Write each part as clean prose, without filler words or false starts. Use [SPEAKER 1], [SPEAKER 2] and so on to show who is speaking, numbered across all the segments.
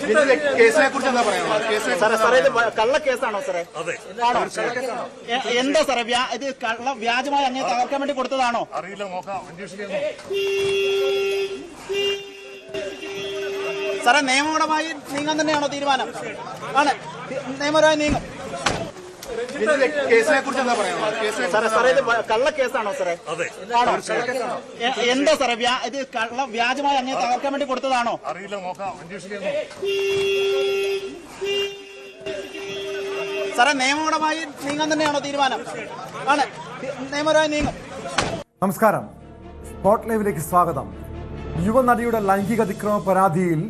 [SPEAKER 1] കേസിനെ കുറിച്ച് എന്താ പറയാനുള്ളത്?
[SPEAKER 2] സാറേ ഇത് കള്ളക്കേസാണോ സാറേ? ആണോ? എന്താ സാറേ ഇത് വ്യാജമായി അങ്ങനെ തകർക്കാൻ വേണ്ടി കൊടുത്തതാണോ?
[SPEAKER 1] അറിയില്ല, നോക്കാം, അന്വേഷിക്കുന്നു.
[SPEAKER 2] സാറേ നിയമപരമായി നീങ്ങാൻ തന്നെയാണോ തീരുമാനം? ആണ്, നിയമപരമായി നീങ്ങും.
[SPEAKER 1] കേസിനെ കുറിച്ച് എന്താ പറയാനുള്ളത്?
[SPEAKER 2] സാറേ ഇത് കള്ളക്കേസാണോ സാറേ? ആണോ? എന്താ സാറേ ഇത് വ്യാജമായി അങ്ങനെ തകർക്കാൻ വേണ്ടി കൊടുത്തതാണോ?
[SPEAKER 1] അറിയില്ല, നോക്കാം, അന്വേഷിക്കുന്നു.
[SPEAKER 2] സാറേ നിയമപരമായി നീങ്ങാൻ തന്നെയാണോ തീരുമാനം? ആണ്, നിയമപരമായി നീങ്ങും.
[SPEAKER 3] നമസ്കാരം, സ്പോട്ട് ലൈവിലേക്ക് സ്വാഗതം. യുവനടിയുടെ ലൈംഗിക അതിക്രമ പരാതിയിൽ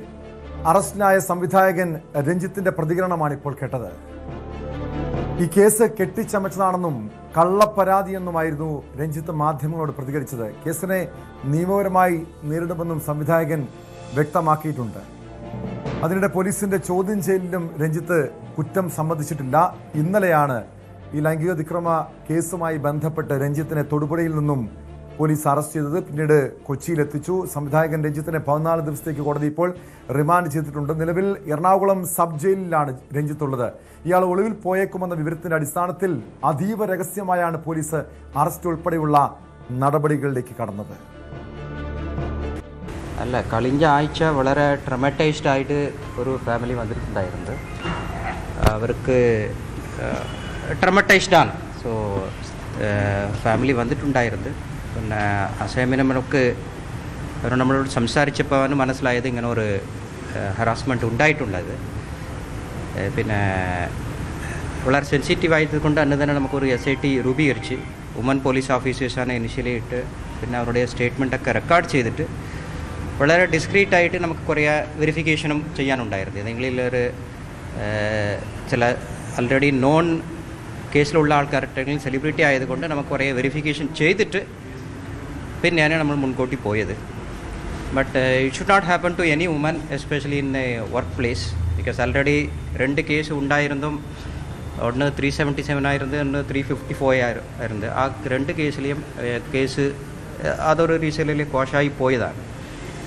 [SPEAKER 3] അറസ്റ്റിലായ സംവിധായകൻ രഞ്ജിത്തിന്റെ പ്രതികരണമാണ് ഇപ്പോൾ കേട്ടത്. ഈ കേസ് കെട്ടിച്ചമച്ചതാണെന്നും കള്ളപ്പരാതിയെന്നുമായിരുന്നു രഞ്ജിത്ത് മാധ്യമങ്ങളോട് പ്രതികരിച്ചത്. കേസിനെ നിയമപരമായി നേരിടുമെന്നും സംവിധായകൻ വ്യക്തമാക്കിയിട്ടുണ്ട്. അതിനിടെ പോലീസിന്റെ ചോദ്യം ചെയ്യലിലും രഞ്ജിത്ത് കുറ്റം സമ്മതിച്ചിട്ടില്ല. ഇന്നലെയാണ് ഈ ലൈംഗിക അതിക്രമ കേസുമായി ബന്ധപ്പെട്ട് രഞ്ജിത്തിനെ തൊടുപുഴയിൽ നിന്നും പോലീസ് അറസ്റ്റ് ചെയ്തത്. പിന്നീട് കൊച്ചിയിലെത്തിച്ചു. സംവിധായകൻ രഞ്ജിത്തിനെ 14 ദിവസത്തേക്ക് കോടതി ഇപ്പോൾ റിമാൻഡ് ചെയ്തിട്ടുണ്ട്. നിലവിൽ എറണാകുളം സബ് ജയിലിലാണ് രഞ്ജിത്തുള്ളത്. ഇയാൾ ഒളിവിൽ പോയേക്കുമെന്ന വിവരത്തിന്റെ അടിസ്ഥാനത്തിൽ അതീവ രഹസ്യമായാണ് പോലീസ് അറസ്റ്റ് ഉൾപ്പെടെയുള്ള നടപടികളിലേക്ക് കടന്നത്.
[SPEAKER 4] അല്ല, കഴിഞ്ഞ ആഴ്ച വളരെ ട്രമറ്റൈസ്ഡ് ആയിട്ട് ഒരു ഫാമിലി വന്നിട്ടുണ്ടായിരുന്നത്. അവർക്ക് ട്രമറ്റൈസ്ഡ് ആണ്. സോ ഫാമിലി വന്നിട്ടുണ്ടായിരുന്നത്. പിന്നെ അസൈൻമെൻറ്റ് നമ്മളോട് സംസാരിച്ചപ്പോൾ മനസ്സിലായത് ഇങ്ങനെ ഒരു ഹറാസ്മെൻറ്റ് ഉണ്ടായിട്ടുള്ളത്. പിന്നെ വളരെ സെൻസിറ്റീവ് ആയതുകൊണ്ട് തന്നെ നമുക്കൊരു SIT രൂപീകരിച്ച് വുമൻ പോലീസ് ഓഫീസേഴ്സാണ് ഇനിഷ്യലി ഇട്ട് പിന്നെ അവരുടെ സ്റ്റേറ്റ്മെൻറ്റൊക്കെ റെക്കോർഡ് ചെയ്തിട്ട് വളരെ ഡിസ്ക്രീറ്റ് ആയിട്ട് നമുക്ക് കുറേ വെരിഫിക്കേഷനും ചെയ്യാനുണ്ടായിരുന്നു. ഏതെങ്കിലും ഒരു ചില ആൾറെഡി നോൺ കേസിലുള്ള ആൾക്കാരുടെ സെലിബ്രിറ്റി ആയതുകൊണ്ട് നമുക്ക് കുറേ വെരിഫിക്കേഷൻ ചെയ്തിട്ട് പിന്നെയാണ് നമ്മൾ മുൻകൂട്ടി പോയത്. But it should not happen to any woman, especially in workplace. Because already 2 case ഉണ്ടായിരുന്നതും ഒന്ന് 377 ആയിരുന്നു, ഒന്ന് 354 ആയിരുന്നു. ആ 2 കേസിലെയും കേസ് അതൊരു റീസണിൽ കോഷായി പോയതാണ്.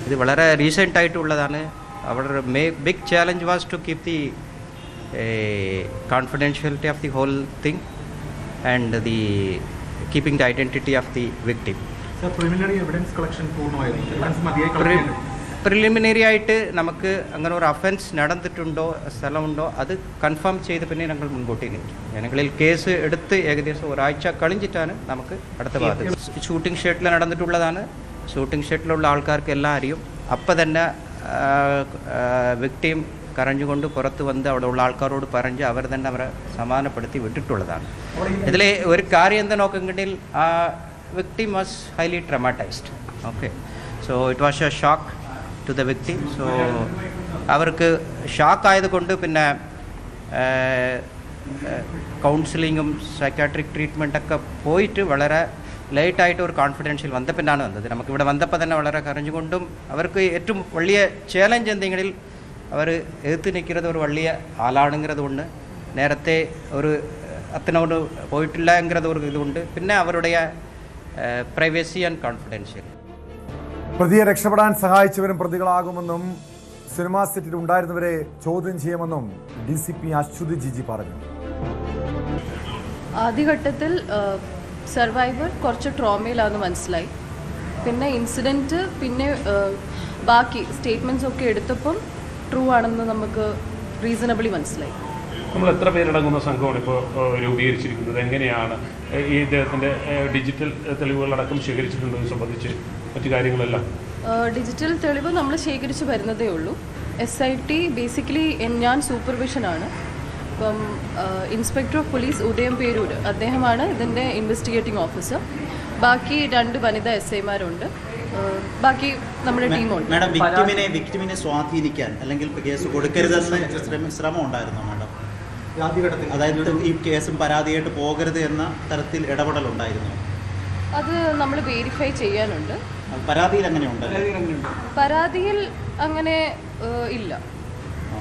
[SPEAKER 4] ഇത് വളരെ റീസെൻ്റ് ആയിട്ടുള്ളതാണ്. അവിടെ big challenge was to keep the confidentiality of the whole thing and the keeping the identity of the victim.
[SPEAKER 5] So preliminary evidence collection പൂർണ്ണമായിരുന്നു. എവിഡൻസ് മതിയായി കളക്ട് ചെയ്തിട്ടുണ്ട്.
[SPEAKER 4] പ്രിലിമിനറി ആയിട്ട് നമുക്ക് അങ്ങനെ ഒരു അഫൻസ് നടന്നിട്ടുണ്ടോ സ്ഥലമുണ്ടോ അത് കൺഫേം ചെയ്ത് പിന്നെ ഞങ്ങൾ മുൻകൂട്ടി നിൽക്കും. ഞങ്ങളിൽ കേസ് എടുത്ത് ഏകദേശം ഒരാഴ്ച കഴിഞ്ഞിട്ടാണ് നമുക്ക് അടുത്ത ഭാഗത്ത്. ഷൂട്ടിംഗ് ഷെഡിൽ നടന്നിട്ടുള്ളതാണ്. ഷൂട്ടിംഗ് ഷെഡിലുള്ള ആൾക്കാർക്ക് എല്ലാം അറിയും. അപ്പം തന്നെ വിക്ടിം കരഞ്ഞുകൊണ്ട് പുറത്ത് വന്ന് അവിടെ ഉള്ള ആൾക്കാരോട് പറഞ്ഞ് അവർ തന്നെ അവരെ സമാധാനപ്പെടുത്തി വിട്ടിട്ടുള്ളതാണ്. ഇതിൽ ഒരു കാര്യം എന്താ നോക്കുന്നുണ്ടെങ്കിൽ ആ victim was highly traumatised. Okay, so it was a shock to the victim. So അവർക്ക് ഷോക്ക് ആയതുകൊണ്ട് പിന്നെ കൗൺസിലിങ്ങും സൈക്കാട്രിക് ട്രീറ്റ്മെൻറ്റൊക്കെ പോയിട്ട് വളരെ ലേറ്റായിട്ട് ഒരു കോൺഫിഡൻഷ്യൽ വന്നപ്പിന്നാണ് വന്നത്. നമുക്കിവിടെ വന്നപ്പോൾ തന്നെ വളരെ കരഞ്ഞുകൊണ്ടും അവർക്ക് ഏറ്റവും വലിയ ചാലഞ്ച് എന്തെങ്കിലും അവർ എതിർത്ത് നിൽക്കുന്നത് ഒരു വലിയ ആളാണെങ്கிறது കൊണ്ട് നേരത്തെ ഒരു അത്തനോട് പോയിട്ടില്ല എങ്கிறது ഒരു ഇതുകൊണ്ട് പിന്നെ അവരുടെ പ്രൈവസി ആൻഡ് കോൺഫിഡൻഷ്യൽ.
[SPEAKER 3] പ്രതിയെ രക്ഷപ്പെടാൻ സഹായിച്ചവരും പ്രതികളാകുമെന്നും സിനിമാ സെറ്റിൽ ഉണ്ടായിരുന്നവരെ ചോദ്യം ചെയ്യുമെന്നും DCP അശ്വതി ജിജി പറഞ്ഞു.
[SPEAKER 6] ആദ്യഘട്ടത്തിൽ സർവൈവർ കുറച്ച് ട്രോമയിലാണെന്ന് മനസ്സിലായി. പിന്നെ ഇൻസിഡൻറ്റ് പിന്നെ ബാക്കി സ്റ്റേറ്റ്മെൻറ്റ്സ് ഒക്കെ എടുത്തപ്പം ട്രൂ ആണെന്ന് നമുക്ക് റീസണബിളി മനസ്സിലായി.
[SPEAKER 5] നമ്മൾ എത്ര പേരടങ്ങുന്ന സംഘമാണ് ഇപ്പോൾ രൂപീകരിച്ചിരിക്കുന്നത്? എങ്ങനെയാണ് ഈ ഇദ്ദേഹത്തിൻ്റെ ഡിജിറ്റൽ തെളിവുകളടക്കം ശേഖരിച്ചിട്ടുണ്ടെന്ന് സംബന്ധിച്ച് മറ്റു കാര്യങ്ങളെല്ലാം?
[SPEAKER 6] ഡിജിറ്റൽ തെളിവ് നമ്മൾ ശേഖരിച്ച് വരുന്നതേ ഉള്ളൂ. SIT ബേസിക്കലി ഞാൻ സൂപ്പർവിഷനാണ്. അപ്പം ഇൻസ്പെക്ടർ ഓഫ് പോലീസ് ഉദയം പേരൂർ അദ്ദേഹമാണ് ഇതിൻ്റെ ഇൻവെസ്റ്റിഗേറ്റിംഗ് ഓഫീസർ. ബാക്കി 2 വനിതാ SIമാരുണ്ട്. ബാക്കി നമ്മുടെ ടീമുണ്ട്.
[SPEAKER 2] മാഡം, വിക്ടിമിനെ സ്വാധീനിക്കാൻ അല്ലെങ്കിൽ കേസ് കൊടുക്കരുതെന്ന് ശ്രമം ഉണ്ടായിരുന്നോ മാഡം? അതായത് ഈ കേസും പരാതിയായിട്ട് പോകരുത് എന്ന തരത്തിൽ ഇടപെടലുണ്ടായിരുന്നു?
[SPEAKER 6] അത് നമ്മൾ വെരിഫൈ ചെയ്യാനുണ്ട്.
[SPEAKER 2] പരാതിയിൽ അങ്ങനെയുണ്ട്?
[SPEAKER 6] പരാതിയിൽ അങ്ങനെ ഇല്ല.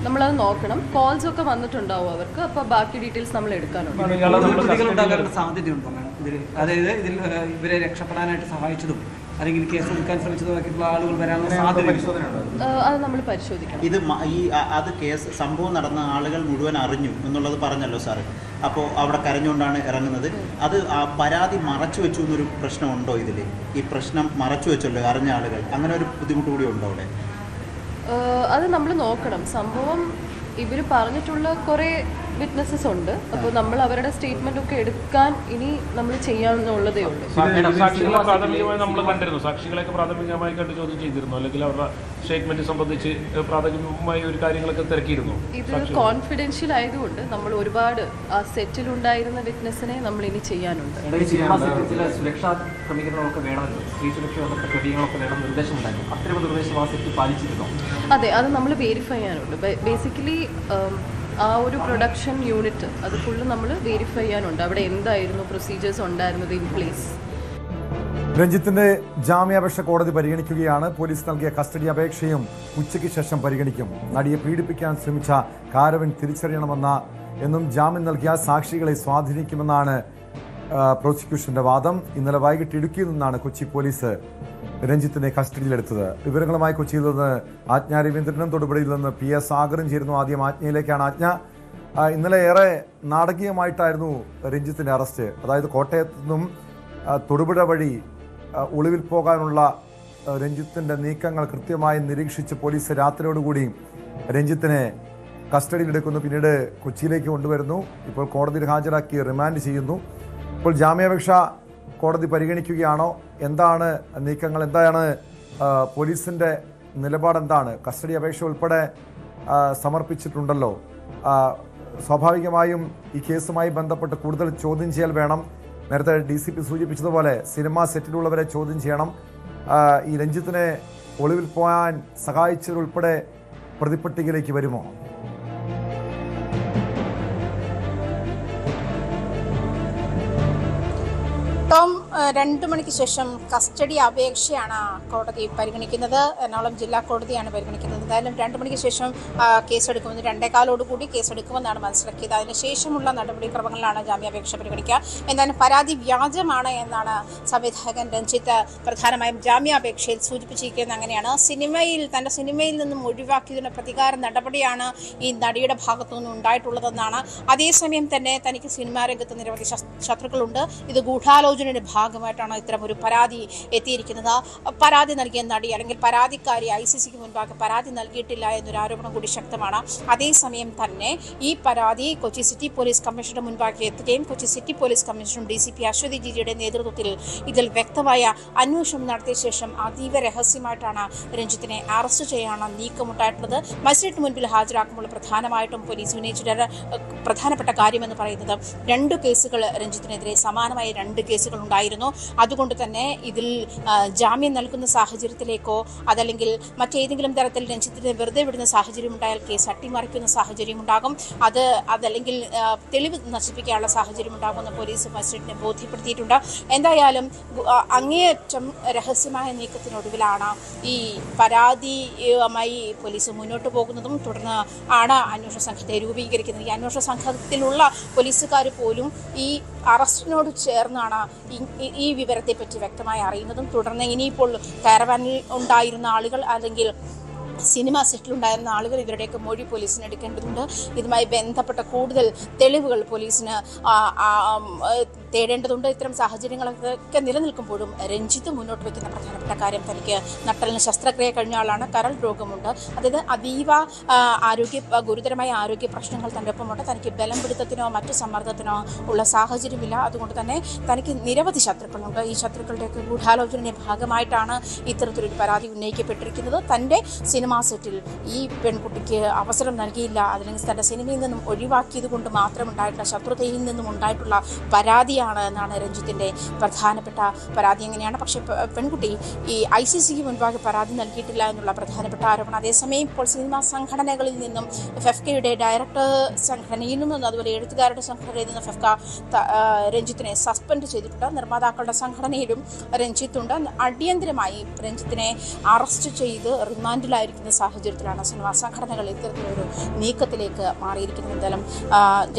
[SPEAKER 6] നമ്മളത് നോക്കണം. കോൾസ് ഒക്കെ വന്നിട്ടുണ്ടാവും അവർക്ക്. അപ്പോൾ ബാക്കി ഡീറ്റെയിൽസ് നമ്മൾ എടുക്കാനുണ്ട്.
[SPEAKER 7] സാധ്യതയുണ്ടോ മാഡം ഇതിൽ? അതായത് ഇതിൽ ഇവരെ രക്ഷപ്പെടാനായിട്ട് സഹായിച്ചതും അല്ലെങ്കിൽ കേസ് എടുക്കാൻ ശ്രമിച്ചതൊക്കെയുള്ള ആളുകൾ വരാനുള്ള സാധ്യത
[SPEAKER 6] അത് നമ്മൾ പരിശോധിക്കണം.
[SPEAKER 2] ഇത് അത് കേസ് സംഭവം നടന്ന ആളുകൾ മുഴുവൻ അറിഞ്ഞു എന്നുള്ളത് പറഞ്ഞല്ലോ സാറ്. അപ്പോൾ അവിടെ കരഞ്ഞുകൊണ്ടാണ് ഇറങ്ങുന്നത്. അത് ആ പരാതി മറച്ചു വെച്ചു എന്നൊരു പ്രശ്നമുണ്ടോ ഇതിൽ? ഈ പ്രശ്നം മറച്ചു വെച്ചല്ലോ അറിഞ്ഞ ആളുകൾ, അങ്ങനെ ഒരു ബുദ്ധിമുട്ട് കൂടി ഉണ്ടോ അവിടെ?
[SPEAKER 6] അത് നമ്മൾ നോക്കണം. സംഭവം ഇവർ പറഞ്ഞിട്ടുള്ള കുറേ വിറ്റ്നസ്സസ് ഉണ്ട്. അപ്പോൾ നമ്മൾ അവരുടെ സ്റ്റേറ്റ്മെന്റ് ഒക്കെ എടുക്കാൻ ഇനി നമ്മൾ ചെയ്യാനുള്ളതേ ഉള്ളൂ.
[SPEAKER 5] സാക്ഷികളെ പ്രാഥമികമായി നമ്മൾ കണ്ടിരുന്നു, സാക്ഷികളെയൊക്കെ പ്രാഥമികമായി കണ്ട് ചോദ്യം ചെയ്തിരുന്നു, അല്ലെങ്കിൽ അവരുടെ സ്റ്റേറ്റ്മെന്റ് സംബന്ധിച്ച് പ്രാഥമികമായി ഒരു കാര്യങ്ങളൊക്കെ തിരക്കിയിരുന്നു.
[SPEAKER 6] ഇത് കോൺഫിഡൻഷ്യൽ ആയതുകൊണ്ട് നമ്മൾ ഒരുപാട് ആ സെറ്റിലുണ്ടായിരുന്ന വിറ്റ്നസിനെ നമ്മൾ ഇനി ചെയ്യാനുണ്ട്.
[SPEAKER 7] സുരക്ഷാ ക്രമീകരണങ്ങളൊക്കെ വേണമെന്ന്, സ്ത്രീ സുരക്ഷ ക്രമീകരണങ്ങളൊക്കെ വേണം നിർദ്ദേശമുണ്ടായിരുന്നു. അത്തരം നിർദ്ദേശം ആ സെറ്റ് പാലിച്ചിരുന്നു.
[SPEAKER 6] അതെ, അത് നമ്മൾ വെരിഫൈ ചെയ്യാനുണ്ട്. ബേസിക്കലി ആ ഒരു പ്രൊഡക്ഷൻ യൂണിറ്റ് അത് ഫുള്ള് നമ്മൾ വെരിഫൈ ചെയ്യാനുണ്ട്. അവിടെ എന്തായിരുന്നു പ്രൊസീജിയേഴ്സ് ഉണ്ടായിരുന്നത് ഇൻ പ്ലേസ്.
[SPEAKER 3] രഞ്ജിത്തിന്റെ ജാമ്യാപേക്ഷ കോടതി പരിഗണിക്കുകയാണ്. പോലീസ് നൽകിയ കസ്റ്റഡി അപേക്ഷയും ഉച്ചയ്ക്ക് ശേഷം പരിഗണിക്കും. നടിയെ പീഡിപ്പിക്കാൻ ശ്രമിച്ച കാരവൻ തിരിച്ചറിയണമെന്നും ജാമ്യം നൽകിയ സാക്ഷികളെ സ്വാധീനിക്കുമെന്നാണ് പ്രോസിക്യൂഷന്റെ വാദം. ഇന്നലെ വൈകിട്ട് ഇടുക്കിയിൽ നിന്നാണ് കൊച്ചി പോലീസ് രഞ്ജിത്തിനെ കസ്റ്റഡിയിലെടുത്തത്. വിവരങ്ങളുമായി കൊച്ചിയിൽ നിന്ന് ആജ്ഞ രവീന്ദ്രനും തൊടുപുഴയിൽ നിന്ന് PS സാഗറും ചേരുന്നു. ആദ്യം ആജ്ഞയിലേക്കാണ്. ആജ്ഞ, ഇന്നലെ ഏറെ നാടകീയമായിട്ടായിരുന്നു രഞ്ജിത്തിന്റെ അറസ്റ്റ്. അതായത് കോട്ടയത്തു നിന്നും തൊടുപുഴ വഴി ഒളിവിൽ പോകാനുള്ള രഞ്ജിത്തിന്റെ നീക്കങ്ങൾ കൃത്യമായി നിരീക്ഷിച്ച് പോലീസ് രാത്രിയോടുകൂടി രഞ്ജിത്തിനെ കസ്റ്റഡിയിലെടുക്കുന്നു. പിന്നീട് കൊച്ചിയിലേക്ക് കൊണ്ടുവരുന്നു. ഇപ്പോൾ കോടതിയിൽ ഹാജരാക്കി റിമാൻഡ് ചെയ്യുന്നു. ഇപ്പോൾ ജാമ്യാപേക്ഷ കോടതി പരിഗണിക്കുകയാണോ? എന്താണ് നീക്കങ്ങൾ? എന്താണ് പോലീസിൻ്റെ നിലപാടെന്താണ്? കസ്റ്റഡി അപേക്ഷ ഉൾപ്പെടെ സമർപ്പിച്ചിട്ടുണ്ടല്ലോ. സ്വാഭാവികമായും ഈ കേസുമായി ബന്ധപ്പെട്ട് കൂടുതൽ ചോദ്യം ചെയ്യൽ വേണം. നേരത്തെ DCP സൂചിപ്പിച്ചതുപോലെ സിനിമാ സെറ്റിലുള്ളവരെ ചോദ്യം ചെയ്യണം. ഈ രഞ്ജിത്തിനെ ഒളിവിൽ പോകാൻ സഹായിച്ചവരുൾപ്പെടെ പ്രതിപ്പട്ടികയിലേക്ക് വരുമോ?
[SPEAKER 8] ടോം, 2 മണിക്ക് ശേഷം കസ്റ്റഡി അപേക്ഷയാണ് കോടതി പരിഗണിക്കുന്നത്. എറണാകുളം ജില്ലാ കോടതിയാണ് പരിഗണിക്കുന്നത്. എന്തായാലും 2 മണിക്ക് ശേഷം കേസെടുക്കുമെന്ന് 2:15 കേസെടുക്കുമെന്നാണ് മനസ്സിലാക്കിയത്. അതിനുശേഷമുള്ള നടപടിക്രമങ്ങളിലാണ് ജാമ്യാപേക്ഷ പരിഗണിക്കുക. എന്തായാലും പരാതി വ്യാജമാണ് എന്നാണ് സംവിധായകൻ രഞ്ജിത്ത് പ്രധാനമായും ജാമ്യാപേക്ഷയിൽ സൂചിപ്പിച്ചിരിക്കുന്നത്. അങ്ങനെയാണ് തന്റെ സിനിമയിൽ നിന്നും ഒഴിവാക്കിയതിന് പ്രതികാര നടപടിയാണ് ഈ നടിയുടെ ഭാഗത്തുനിന്ന് ഉണ്ടായിട്ടുള്ളതെന്നാണ്. അതേസമയം തന്നെ തനിക്ക് സിനിമാ രംഗത്ത് നിരവധി ശത്രുക്കളുണ്ട്. ഇത് ഗൂഢാലോചനയുടെ ഭാഗമായിട്ടാണ് ഇത്തരം ഒരു പരാതി എത്തിയിരിക്കുന്നത്. പരാതി നൽകിയ നടി അല്ലെങ്കിൽ പരാതിക്കാരി ICCക്ക് മുൻപാകെ പരാതി നൽകിയിട്ടില്ല എന്നൊരു ആരോപണം കൂടി ശക്തമാണ്. അതേസമയം തന്നെ ഈ പരാതി കൊച്ചി സിറ്റി പോലീസ് കമ്മീഷണറുടെ മുൻപാകെ എത്തുകയും കൊച്ചി സിറ്റി പോലീസ് കമ്മീഷണറും DCP അശ്വതി ജിജിയുടെ നേതൃത്വത്തിൽ ഇതിൽ വ്യക്തമായ അന്വേഷണം നടത്തിയ ശേഷം അതീവ രഹസ്യമായിട്ടാണ് രഞ്ജിത്തിനെ അറസ്റ്റ് ചെയ്യാനുള്ള നീക്കമുണ്ടായിട്ടുള്ളത്. മജിസ്ട്രേറ്റിന് മുൻപിൽ ഹാജരാക്കുമ്പോൾ പ്രധാനമായിട്ടും പോലീസ് ഉന്നയിച്ചിട്ട് പ്രധാനപ്പെട്ട കാര്യമെന്ന് പറയുന്നത് 2 കേസുകൾ രഞ്ജിത്തിനെതിരെ സമാനമായ 2 കേസുകൾ ഉണ്ടായിരുന്നു. അതുകൊണ്ട് തന്നെ ഇതിൽ ജാമ്യം നൽകുന്ന സാഹചര്യത്തിലേക്കോ അതല്ലെങ്കിൽ മറ്റേതെങ്കിലും തരത്തിൽ രഞ്ജിത്തിനെ വെറുതെ വിടുന്ന സാഹചര്യം ഉണ്ടായാൽ കേസ് അട്ടിമറിക്കുന്ന സാഹചര്യം ഉണ്ടാകും. അതല്ലെങ്കിൽ തെളിവ് നശിപ്പിക്കാനുള്ള സാഹചര്യം ഉണ്ടാകുമെന്ന് പോലീസ് മജിസ്ട്രേറ്റിനെ ബോധ്യപ്പെടുത്തിയിട്ടുണ്ട്. എന്തായാലും അങ്ങേയറ്റം രഹസ്യമായ നീക്കത്തിനൊടുവിലാണ് ഈ പരാതിയുമായി പോലീസ് മുന്നോട്ട് പോകുന്നതും തുടർന്ന് ആണ് അന്വേഷണ സംഘത്തെ രൂപീകരിക്കുന്നത്. ഈ അന്വേഷണ സംഘത്തിലുള്ള പോലീസുകാർ പോലും ഈ അറസ്റ്റിനോട് ചേർന്നാണ് ഈ വിവരത്തെപ്പറ്റി വ്യക്തമായി അറിയുന്നതും തുടർന്ന് ഇനിയിപ്പോൾ കാരവാനിൽ ഉണ്ടായിരുന്ന ആളുകൾ അല്ലെങ്കിൽ സിനിമാ സെറ്റിലുണ്ടായിരുന്ന ആളുകൾ ഇവരുടെയൊക്കെ മൊഴി പോലീസിന് എടുക്കേണ്ടതുണ്ട്. ഇതുമായി ബന്ധപ്പെട്ട കൂടുതൽ തെളിവുകൾ പോലീസിന് തേടേണ്ടതുണ്ട്. ഇത്തരം സാഹചര്യങ്ങളൊക്കെ നിലനിൽക്കുമ്പോഴും രഞ്ജിത്ത് മുന്നോട്ട് വയ്ക്കുന്ന പ്രധാനപ്പെട്ട കാര്യം തനിക്ക് നട്ടലിന് ശസ്ത്രക്രിയ കഴിഞ്ഞ ആളാണ്, കരൾ രോഗമുണ്ട്, അതായത് അതീവ ഗുരുതരമായ ആരോഗ്യ പ്രശ്നങ്ങൾ തൻ്റെ ഒപ്പമുണ്ട്. തനിക്ക് ബലം പിടുത്തത്തിനോ മറ്റു സമ്മർദ്ദത്തിനോ ഉള്ള സാഹചര്യമില്ല. അതുകൊണ്ട് തന്നെ തനിക്ക് നിരവധി ശത്രുക്കളുണ്ട്. ഈ ശത്രുക്കളുടെയൊക്കെ ഗൂഢാലോചനയുടെ ഭാഗമായിട്ടാണ് ഇത്തരത്തിലൊരു പരാതി ഉന്നയിക്കപ്പെട്ടിരിക്കുന്നത്. തൻ്റെ സിനിമാ സെറ്റിൽ ഈ പെൺകുട്ടിക്ക് അവസരം നൽകിയില്ല, അല്ലെങ്കിൽ തൻ്റെ സിനിമയിൽ നിന്നും ഒഴിവാക്കിയത് കൊണ്ട് മാത്രമുണ്ടായിട്ടുള്ള ശത്രുതയിൽ നിന്നും ഉണ്ടായിട്ടുള്ള പരാതിയാണ് എന്നാണ് രഞ്ജിത്തിൻ്റെ പ്രധാനപ്പെട്ട പരാതി. എങ്ങനെയാണ് പക്ഷേ പെൺകുട്ടി ഈ ICCക്ക് മുൻപാകെ പരാതി നൽകിയിട്ടില്ല എന്നുള്ള പ്രധാനപ്പെട്ട ആരോപണം. അതേസമയം ഇപ്പോൾ സിനിമാ സംഘടനകളിൽ നിന്നും ഫെഫ്കയുടെ ഡയറക്ടർ സംഘടനയിൽ നിന്നും അതുപോലെ എഴുത്തുകാരുടെ സംഘടനയിൽ നിന്നും ഫെഫ്ക രഞ്ജിത്തിനെ സസ്പെൻഡ് ചെയ്തിട്ടുണ്ട്. നിർമ്മാതാക്കളുടെ സംഘടനയിലും രഞ്ജിത്തുണ്ട്. അടിയന്തരമായി രഞ്ജിത്തിനെ അറസ്റ്റ് ചെയ്ത് റിമാൻഡിലായിരിക്കുന്ന സാഹചര്യത്തിലാണ് സിനിമാ സംഘടനകൾ ഇത്തരത്തിലൊരു നീക്കത്തിലേക്ക് മാറിയിരിക്കുന്നത്. എന്തായാലും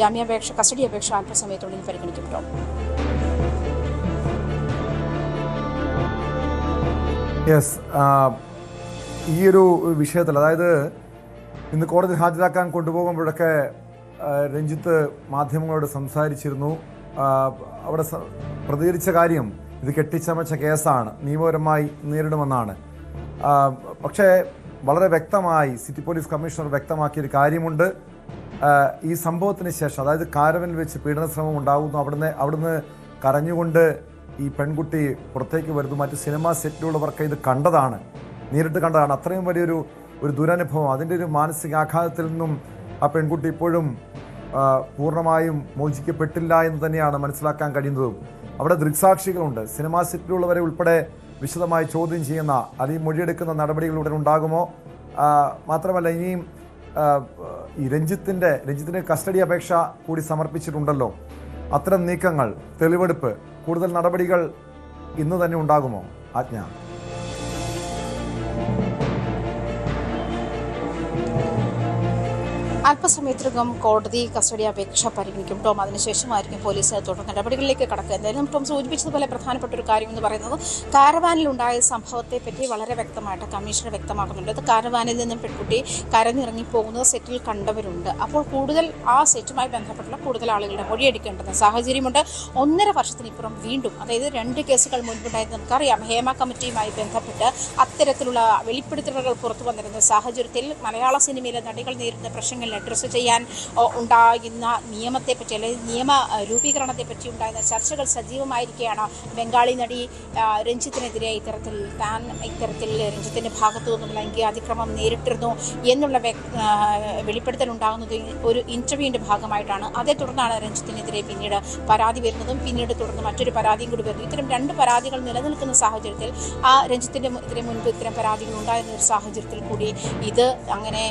[SPEAKER 8] ജാമ്യാപേക്ഷ കസ്റ്റഡി അപേക്ഷ അല്പസമയത്തുള്ളിൽ പരിഗണിക്കപ്പെട്ടു.
[SPEAKER 3] യെസ്, ഈ ഒരു വിഷയത്തിൽ, അതായത് ഇന്ന് കോടതി ഹാജരാക്കാൻ കൊണ്ടുപോകുമ്പോഴൊക്കെ രഞ്ജിത്ത് മാധ്യമങ്ങളോട് സംസാരിച്ചിരുന്നു. അവിടെ പ്രതികരിച്ച കാര്യം ഇത് കെട്ടിച്ചമച്ച കേസാണ്, നിയമപരമായി നേരിടുമെന്നാണ്. പക്ഷേ വളരെ വ്യക്തമായി സിറ്റി പോലീസ് കമ്മീഷണർ വ്യക്തമാക്കിയൊരു കാര്യമുണ്ട്. ഈ സംഭവത്തിന് ശേഷം, അതായത് കാരവനിൽ വെച്ച് പീഡനശ്രമം ഉണ്ടാകുന്നു, അവിടുന്ന് കരഞ്ഞുകൊണ്ട് ഈ പെൺകുട്ടി പുറത്തേക്ക് വരുന്നു. മറ്റ് സിനിമാ സെറ്റിലുള്ളവർക്ക് ഇത് കണ്ടതാണ്, നേരിട്ട് കണ്ടതാണ്. അത്രയും വലിയൊരു ദുരനുഭവം, അതിൻ്റെ ഒരു മാനസികാഘാതത്തിൽ നിന്നും ആ പെൺകുട്ടി ഇപ്പോഴും പൂർണ്ണമായും മോചിക്കപ്പെട്ടില്ല എന്ന് തന്നെയാണ് മനസ്സിലാക്കാൻ കഴിയുന്നതും. അവിടെ ദൃക്സാക്ഷികളുണ്ട്, സിനിമാ സെറ്റിലുള്ളവരെ ഉൾപ്പെടെ വിശദമായി ചോദ്യം ചെയ്യുന്ന അല്ലെങ്കിൽ മൊഴിയെടുക്കുന്ന നടപടികൾ ഉടൻ ഉണ്ടാകുമോ? മാത്രമല്ല, ഇനിയും ഈ രഞ്ജിത്തിൻ്റെ കസ്റ്റഡി അപേക്ഷ കൂടി സമർപ്പിച്ചിട്ടുണ്ടല്ലോ. അത്തരം നീക്കങ്ങൾ, തെളിവെടുപ്പ്, കൂടുതൽ നടപടികൾ ഇന്ന് തന്നെ ഉണ്ടാകുമോ ആജ്ഞ?
[SPEAKER 8] അല്പസമയത്തിനകം കോടതി കസ്റ്റഡി അപേക്ഷ പരിഗണിക്കും ടോം. അതിനുശേഷമായിരിക്കും പോലീസ് തുടർ നടപടികളിലേക്ക് കടക്കുക. എന്തായാലും ടോം സൂചിപ്പിച്ചതുപോലെ പ്രധാനപ്പെട്ട ഒരു കാര്യം എന്ന് പറയുന്നത് കാരവാനിലുണ്ടായ സംഭവത്തെ പറ്റി വളരെ വ്യക്തമായിട്ട് കമ്മീഷണർ വ്യക്തമാക്കുന്നുണ്ട്. അത് കാരവാനിൽ നിന്നും പെൺകുട്ടി കരഞ്ഞിറങ്ങി പോകുന്നത് സെറ്റിൽ കണ്ടവരുണ്ട്. അപ്പോൾ കൂടുതൽ ആ സെറ്റുമായി ബന്ധപ്പെട്ടുള്ള കൂടുതൽ ആളുകളുടെ മൊഴിയെടുക്കേണ്ടുന്ന സാഹചര്യമുണ്ട്. 1.5 വർഷത്തിനിപ്പുറം വീണ്ടും, അതായത് 2 കേസുകൾ മുൻപുണ്ടായത് നമുക്കറിയാം. ഹേമ കമ്മിറ്റിയുമായി ബന്ധപ്പെട്ട് അത്തരത്തിലുള്ള വെളിപ്പെടുത്തലുകൾ പുറത്തു വന്നിരുന്ന സാഹചര്യത്തിൽ മലയാള സിനിമയിലെ നടികൾ നേരിടുന്ന പ്രശ്നങ്ങൾ അഡ്രസ്സ് ചെയ്യാൻ ഉണ്ടാകുന്ന നിയമത്തെപ്പറ്റി, അല്ലെങ്കിൽ നിയമ രൂപീകരണത്തെപ്പറ്റി ഉണ്ടാകുന്ന ചർച്ചകൾ സജീവമായിരിക്കുകയാണ്. ബംഗാളി നടി രഞ്ജിത്തിനെതിരെ ഇത്തരത്തിൽ രഞ്ജിത്തിൻ്റെ ഭാഗത്തു നിന്നും ലൈംഗിക അതിക്രമം നേരിട്ടിരുന്നു എന്നുള്ള വെളിപ്പെടുത്തൽ ഉണ്ടാകുന്നത് ഒരു ഇന്റർവ്യൂവിൻ്റെ ഭാഗമായിട്ടാണ്. അതേ തുടർന്നാണ് രഞ്ജിത്തിനെതിരെ പിന്നീട് പരാതി വരുന്നതും പിന്നീട് തുടർന്ന് മറ്റൊരു പരാതിയും കൂടി വരുന്നു. ഇത്തരം 2 പരാതികൾ നിലനിൽക്കുന്ന സാഹചര്യത്തിൽ ആ രഞ്ജിത്തിനെതിരെ മുൻപ് ഇത്തരം പരാതികൾ ഉണ്ടായിരുന്ന ഒരു സാഹചര്യത്തിൽ കൂടി ഇത് അങ്ങനെ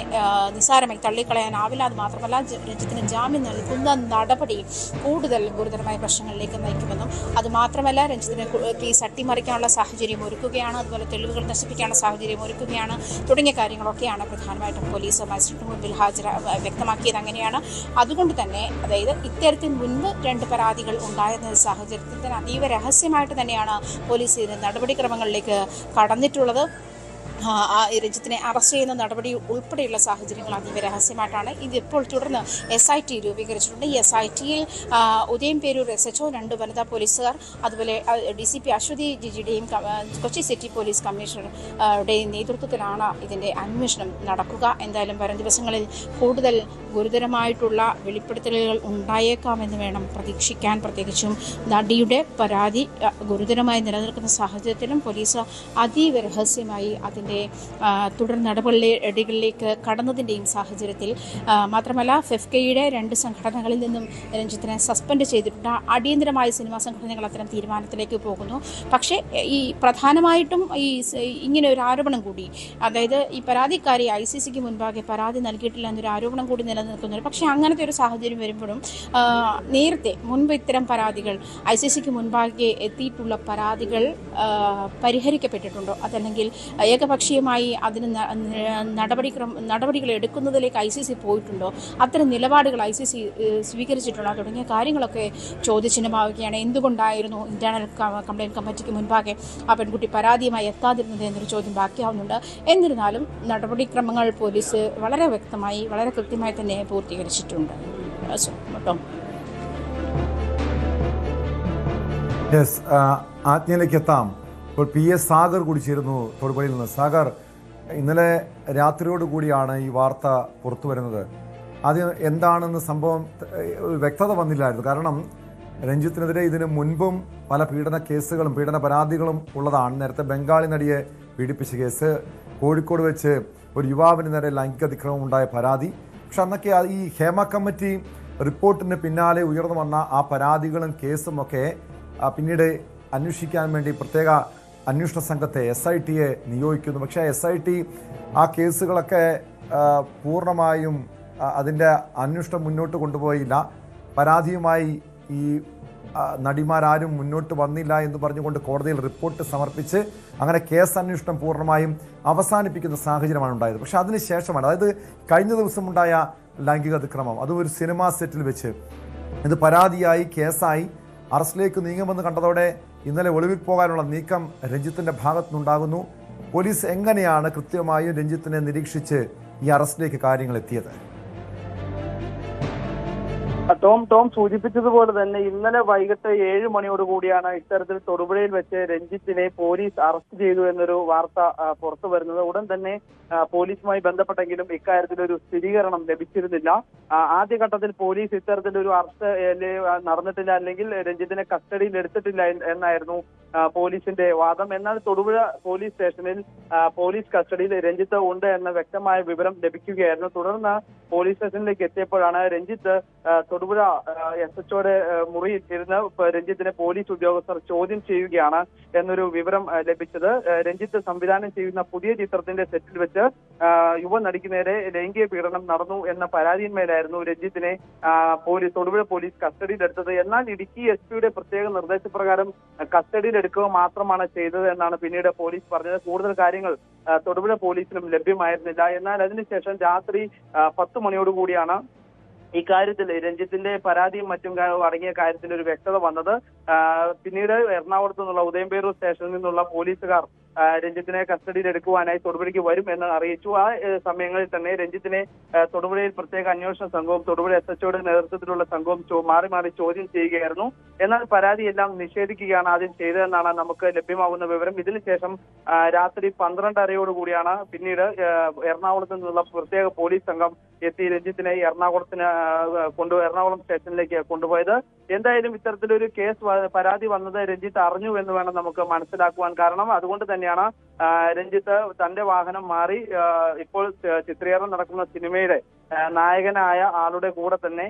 [SPEAKER 8] നിസ്സാരമായി തള്ളിക്കളയാനാവില്ല. അത് മാത്രമല്ല, രഞ്ജിത്തിന് ജാമ്യം നൽകുന്ന നടപടി കൂടുതൽ ഗുരുതരമായ പ്രശ്നങ്ങളിലേക്ക് നയിക്കുമെന്നും, അതുമാത്രമല്ല രഞ്ജിത്തിനെ കേസ് അട്ടിമറിക്കാനുള്ള സാഹചര്യം ഒരുക്കുകയാണ്, അതുപോലെ തെളിവുകൾ നശിപ്പിക്കാനുള്ള സാഹചര്യം ഒരുക്കുകയാണ് തുടങ്ങിയ കാര്യങ്ങളൊക്കെയാണ് പ്രധാനമായിട്ടും പോലീസ് മജിസ്ട്രേറ്റിന് മുൻപിൽ വ്യക്തമാക്കിയത്. അങ്ങനെയാണ്. അതുകൊണ്ട് തന്നെ, അതായത് ഇത്തരത്തിൽ മുൻപ് 2 പരാതികൾ ഉണ്ടായിരുന്ന സാഹചര്യത്തിൽ തന്നെ അതീവ രഹസ്യമായിട്ട് തന്നെയാണ് പോലീസ് ഇതിന് നടപടിക്രമങ്ങളിലേക്ക് കടന്നിട്ടുള്ളത്. രഞ്ജിത്തിനെ അറസ്റ്റ് ചെയ്യുന്ന നടപടി ഉൾപ്പെടെയുള്ള സാഹചര്യങ്ങൾ അതീവ രഹസ്യമായിട്ടാണ്. ഇതിപ്പോൾ തുടർന്ന് SIT രൂപീകരിച്ചിട്ടുണ്ട്. ഈ SITയിൽ ഉദയംപേരൂർ SHO, 2 വനിതാ പോലീസുകാർ, അതുപോലെ DCP അശ്വതി ജിജിയുടെയും കൊച്ചി സിറ്റി പോലീസ് കമ്മീഷണറുടെയും നേതൃത്വത്തിലാണ് ഇതിൻ്റെ അന്വേഷണം നടക്കുക. എന്തായാലും വരും ദിവസങ്ങളിൽ കൂടുതൽ ഗുരുതരമായിട്ടുള്ള വെളിപ്പെടുത്തലുകൾ ഉണ്ടായേക്കാമെന്ന് വേണം പ്രതീക്ഷിക്കാൻ. പ്രത്യേകിച്ചും നടിയുടെ പരാതി ഗുരുതരമായി നിലനിൽക്കുന്ന സാഹചര്യത്തിലും പോലീസ് അതീവ രഹസ്യമായി അതിൻ്റെ തുടർ നടപടികളിലേക്ക് കടന്നതിൻ്റെയും സാഹചര്യത്തിൽ, മാത്രമല്ല ഫെഫ്കയുടെ 2 സംഘടനകളിൽ നിന്നും രഞ്ജിത്തിനെ സസ്പെൻഡ് ചെയ്തിട്ടുണ്ട്. അടിയന്തരമായി സിനിമാ സംഘടനകൾ അത്തരം തീരുമാനത്തിലേക്ക് പോകുന്നു. പക്ഷേ ഈ പ്രധാനമായിട്ടും ഇങ്ങനെ ഒരു ആരോപണം കൂടി, അതായത് ഈ പരാതിക്കാരി ICCക്ക് മുൻപാകെ പരാതി നൽകിയിട്ടില്ല എന്നൊരു ആരോപണം കൂടി നിലനിൽക്കുന്നുണ്ട്. പക്ഷേ അങ്ങനത്തെ ഒരു സാഹചര്യം വരുമ്പോഴും നേരത്തെ മുൻപ് ഇത്തരം പരാതികൾ ICCക്ക് മുൻപാകെ എത്തിയിട്ടുള്ള പരാതികൾ പരിഹരിക്കപ്പെട്ടിട്ടുണ്ടോ, അതല്ലെങ്കിൽ ഏകപക്ഷീയമായി അതിന് നടപടികൾ എടുക്കുന്നതിലേക്ക് ICC പോയിട്ടുണ്ടോ, അത്തരം നിലപാടുകൾ ICC സ്വീകരിച്ചിട്ടുണ്ടോ തുടങ്ങിയ കാര്യങ്ങളൊക്കെ ചോദ്യചിഹ്നമാവുകയാണ്. എന്തുകൊണ്ടായിരുന്നു ഇന്റേണൽ കംപ്ലയിൻറ്റ് കമ്മിറ്റിക്ക് മുൻപാകെ ആ പെൺകുട്ടി പരാതിയുമായി എത്താതിരുന്നത് എന്നൊരു ചോദ്യം ബാക്കിയാവുന്നുണ്ട്. എന്നിരുന്നാലും നടപടിക്രമങ്ങൾ പോലീസ് വളരെ വ്യക്തമായി, വളരെ കൃത്യമായി തന്നെ പൂർത്തീകരിച്ചിട്ടുണ്ട്.
[SPEAKER 3] യെസ്, ആജ്ഞയിലേക്ക് എത്താം. ഇപ്പോൾ PS സാഗർ കൂടി ചേരുന്നു തൊടുപുഴയിൽ നിന്ന്. സാഗർ, ഇന്നലെ രാത്രിയോടുകൂടിയാണ് ഈ വാർത്ത പുറത്തു വരുന്നത്. അത് എന്താണെന്ന് സംഭവം വ്യക്തത വന്നില്ലായിരുന്നു. കാരണം രഞ്ജിത്തിനെതിരെ ഇതിനു മുൻപും പല പീഡന കേസുകളും പീഡന പരാതികളും ഉള്ളതാണ്. നേരത്തെ ബംഗാളി നടിയെ പീഡിപ്പിച്ച കേസ്, കോഴിക്കോട് വെച്ച് ഒരു യുവാവിന് നേരെ ലൈംഗിക അതിക്രമം ഉണ്ടായ പരാതി. പക്ഷെ അന്നൊക്കെ ഈ ഹേമ കമ്മിറ്റി റിപ്പോർട്ടിന് പിന്നാലെ ഉയർന്നു വന്ന ആ പരാതികളും കേസും ഒക്കെ പിന്നീട് അന്വേഷിക്കാൻ വേണ്ടി പ്രത്യേക അന്വേഷണ സംഘത്തെ SITയെ നിയോഗിക്കുന്നു. പക്ഷേ SIT ആ കേസുകളൊക്കെ പൂർണ്ണമായും അതിൻ്റെ അന്വേഷണം മുന്നോട്ട് കൊണ്ടുപോയില്ല. പരാതിയുമായി ഈ നടിമാരാരും മുന്നോട്ട് വന്നില്ല എന്ന് പറഞ്ഞുകൊണ്ട് കോടതിയിൽ റിപ്പോർട്ട് സമർപ്പിച്ച് അങ്ങനെ കേസ് അന്വേഷണം പൂർണ്ണമായും അവസാനിപ്പിക്കുന്ന സാഹചര്യമാണ് ഉണ്ടായത്. പക്ഷേ അതിനുശേഷമാണ്, അതായത് കഴിഞ്ഞ ദിവസമുണ്ടായ ലൈംഗിക അതിക്രമം, അതും ഒരു സിനിമാ സെറ്റിൽ വെച്ച്, ഇത് പരാതിയായി കേസായി അറസ്റ്റിലേക്ക് നീങ്ങുമെന്ന് കണ്ടതോടെ ഇന്നലെ ഒളിവിൽ പോകാനുള്ള നീക്കം രഞ്ജിത്തിൻ്റെ ഭാഗത്തുനിന്നുണ്ടാകുന്നു. പോലീസ് എങ്ങനെയാണ് കൃത്യമായും രഞ്ജിത്തിനെ നിരീക്ഷിച്ച് ഈ അറസ്റ്റിലേക്ക് കാര്യങ്ങൾ എത്തിയത്?
[SPEAKER 9] ടോം സൂചിപ്പിച്ചതുപോലെ തന്നെ ഇന്നലെ വൈകിട്ട് 7 മണിയോടുകൂടിയാണ് ഇത്തരത്തിൽ തൊടുപുഴയിൽ വെച്ച് രഞ്ജിത്തിനെ പോലീസ് അറസ്റ്റ് ചെയ്തു എന്നൊരു വാർത്ത പുറത്തു വരുന്നത്. ഉടൻ തന്നെ പോലീസുമായി ബന്ധപ്പെട്ടെങ്കിലും ഇക്കാര്യത്തിൽ ഒരു സ്ഥിരീകരണം ലഭിച്ചിരുന്നില്ല. ആദ്യഘട്ടത്തിൽ പോലീസ് ഇത്തരത്തിലൊരു അറസ്റ്റ് നടന്നിട്ടില്ല, അല്ലെങ്കിൽ രഞ്ജിത്തിനെ കസ്റ്റഡിയിൽ എടുത്തിട്ടില്ല എന്നായിരുന്നു പോലീസിന്റെ വാദം. എന്നാൽ തൊടുപുഴ പോലീസ് സ്റ്റേഷനിൽ പോലീസ് കസ്റ്റഡിയിൽ രഞ്ജിത്ത് ഉണ്ട് എന്ന വ്യക്തമായ വിവരം ലഭിക്കുകയായിരുന്നു. തുടർന്ന് പോലീസ് സ്റ്റേഷനിലേക്ക് എത്തിയപ്പോഴാണ് രഞ്ജിത്ത് തൊടുപുഴ SHOയുടെ മുറിയിൽ ഇരുന്ന് രഞ്ജിത്തിനെ പോലീസ് ഉദ്യോഗസ്ഥർ ചോദ്യം ചെയ്യുകയാണ് എന്നൊരു വിവരം ലഭിച്ചത്. രഞ്ജിത്ത് സംവിധാനം ചെയ്യുന്ന പുതിയ ചിത്രത്തിന്റെ സെറ്റിൽ വെച്ച് യുവനടിക്ക് നേരെ ലൈംഗിക പീഡനം നടന്നു എന്ന പരാതിയിന്മേലായിരുന്നു രഞ്ജിത്തിനെ തൊടുപുഴ പോലീസ് കസ്റ്റഡിയിലെടുത്തത്. എന്നാൽ ഇടുക്കി SP-യുടെ പ്രത്യേക നിർദ്ദേശപ്രകാരം കസ്റ്റഡിയിലെടുക്കുക മാത്രമാണ് ചെയ്തത് എന്നാണ് പിന്നീട് പോലീസ് പറഞ്ഞത്. കൂടുതൽ കാര്യങ്ങൾ തൊടുപുഴ പോലീസിനും ലഭ്യമായിരുന്നില്ല. എന്നാൽ അതിനുശേഷം രാത്രി 10 മണിയോടുകൂടിയാണ് ഇക്കാര്യത്തിൽ രഞ്ജിത്തിന്റെ പരാതിയും മറ്റും അടങ്ങിയ കാര്യത്തിൽ ഒരു വ്യക്തത വന്നത്. പിന്നീട് എറണാകുളത്ത് നിന്നുള്ള ഉദയംപേരൂർ സ്റ്റേഷനിൽ നിന്നുള്ള പോലീസുകാർ രഞ്ജിത്തിനെ കസ്റ്റഡിയിൽ എടുക്കുവാനായി തൊടുപുഴയ്ക്ക് വരും എന്ന് അറിയിച്ചു. ആ സമയങ്ങളിൽ തന്നെ രഞ്ജിത്തിനെ തൊടുപുഴയിൽ പ്രത്യേക അന്വേഷണ സംഘവും തൊടുപുഴ SHOയുടെ നേതൃത്വത്തിലുള്ള സംഘവും മാറി മാറി ചോദ്യം ചെയ്യുകയായിരുന്നു. എന്നാൽ പരാതിയെല്ലാം നിഷേധിക്കുകയാണ് ആദ്യം ചെയ്തതെന്നാണ് നമുക്ക് ലഭ്യമാകുന്ന വിവരം. ഇതിനുശേഷം രാത്രി 12:30 പിന്നീട് എറണാകുളത്ത് നിന്നുള്ള പ്രത്യേക പോലീസ് സംഘം എത്തി രഞ്ജിത്തിനെ എറണാകുളം സ്റ്റേഷനിലേക്ക് കൊണ്ടുപോയത്. എന്തായാലും ഇത്തരത്തിലൊരു പരാതി വന്നത് രഞ്ജിത്ത് അറിഞ്ഞു എന്ന് വേണം നമുക്ക് മനസ്സിലാക്കുവാൻ. കാരണം അതുകൊണ്ട് തന്നെയാണ് രഞ്ജിത്ത് തന്റെ വാഹനം മാറി ഇപ്പോൾ ചിത്രീകരണം നടക്കുന്ന സിനിമയുടെ നായകനായ ആളുടെ കൂടെ തന്നെ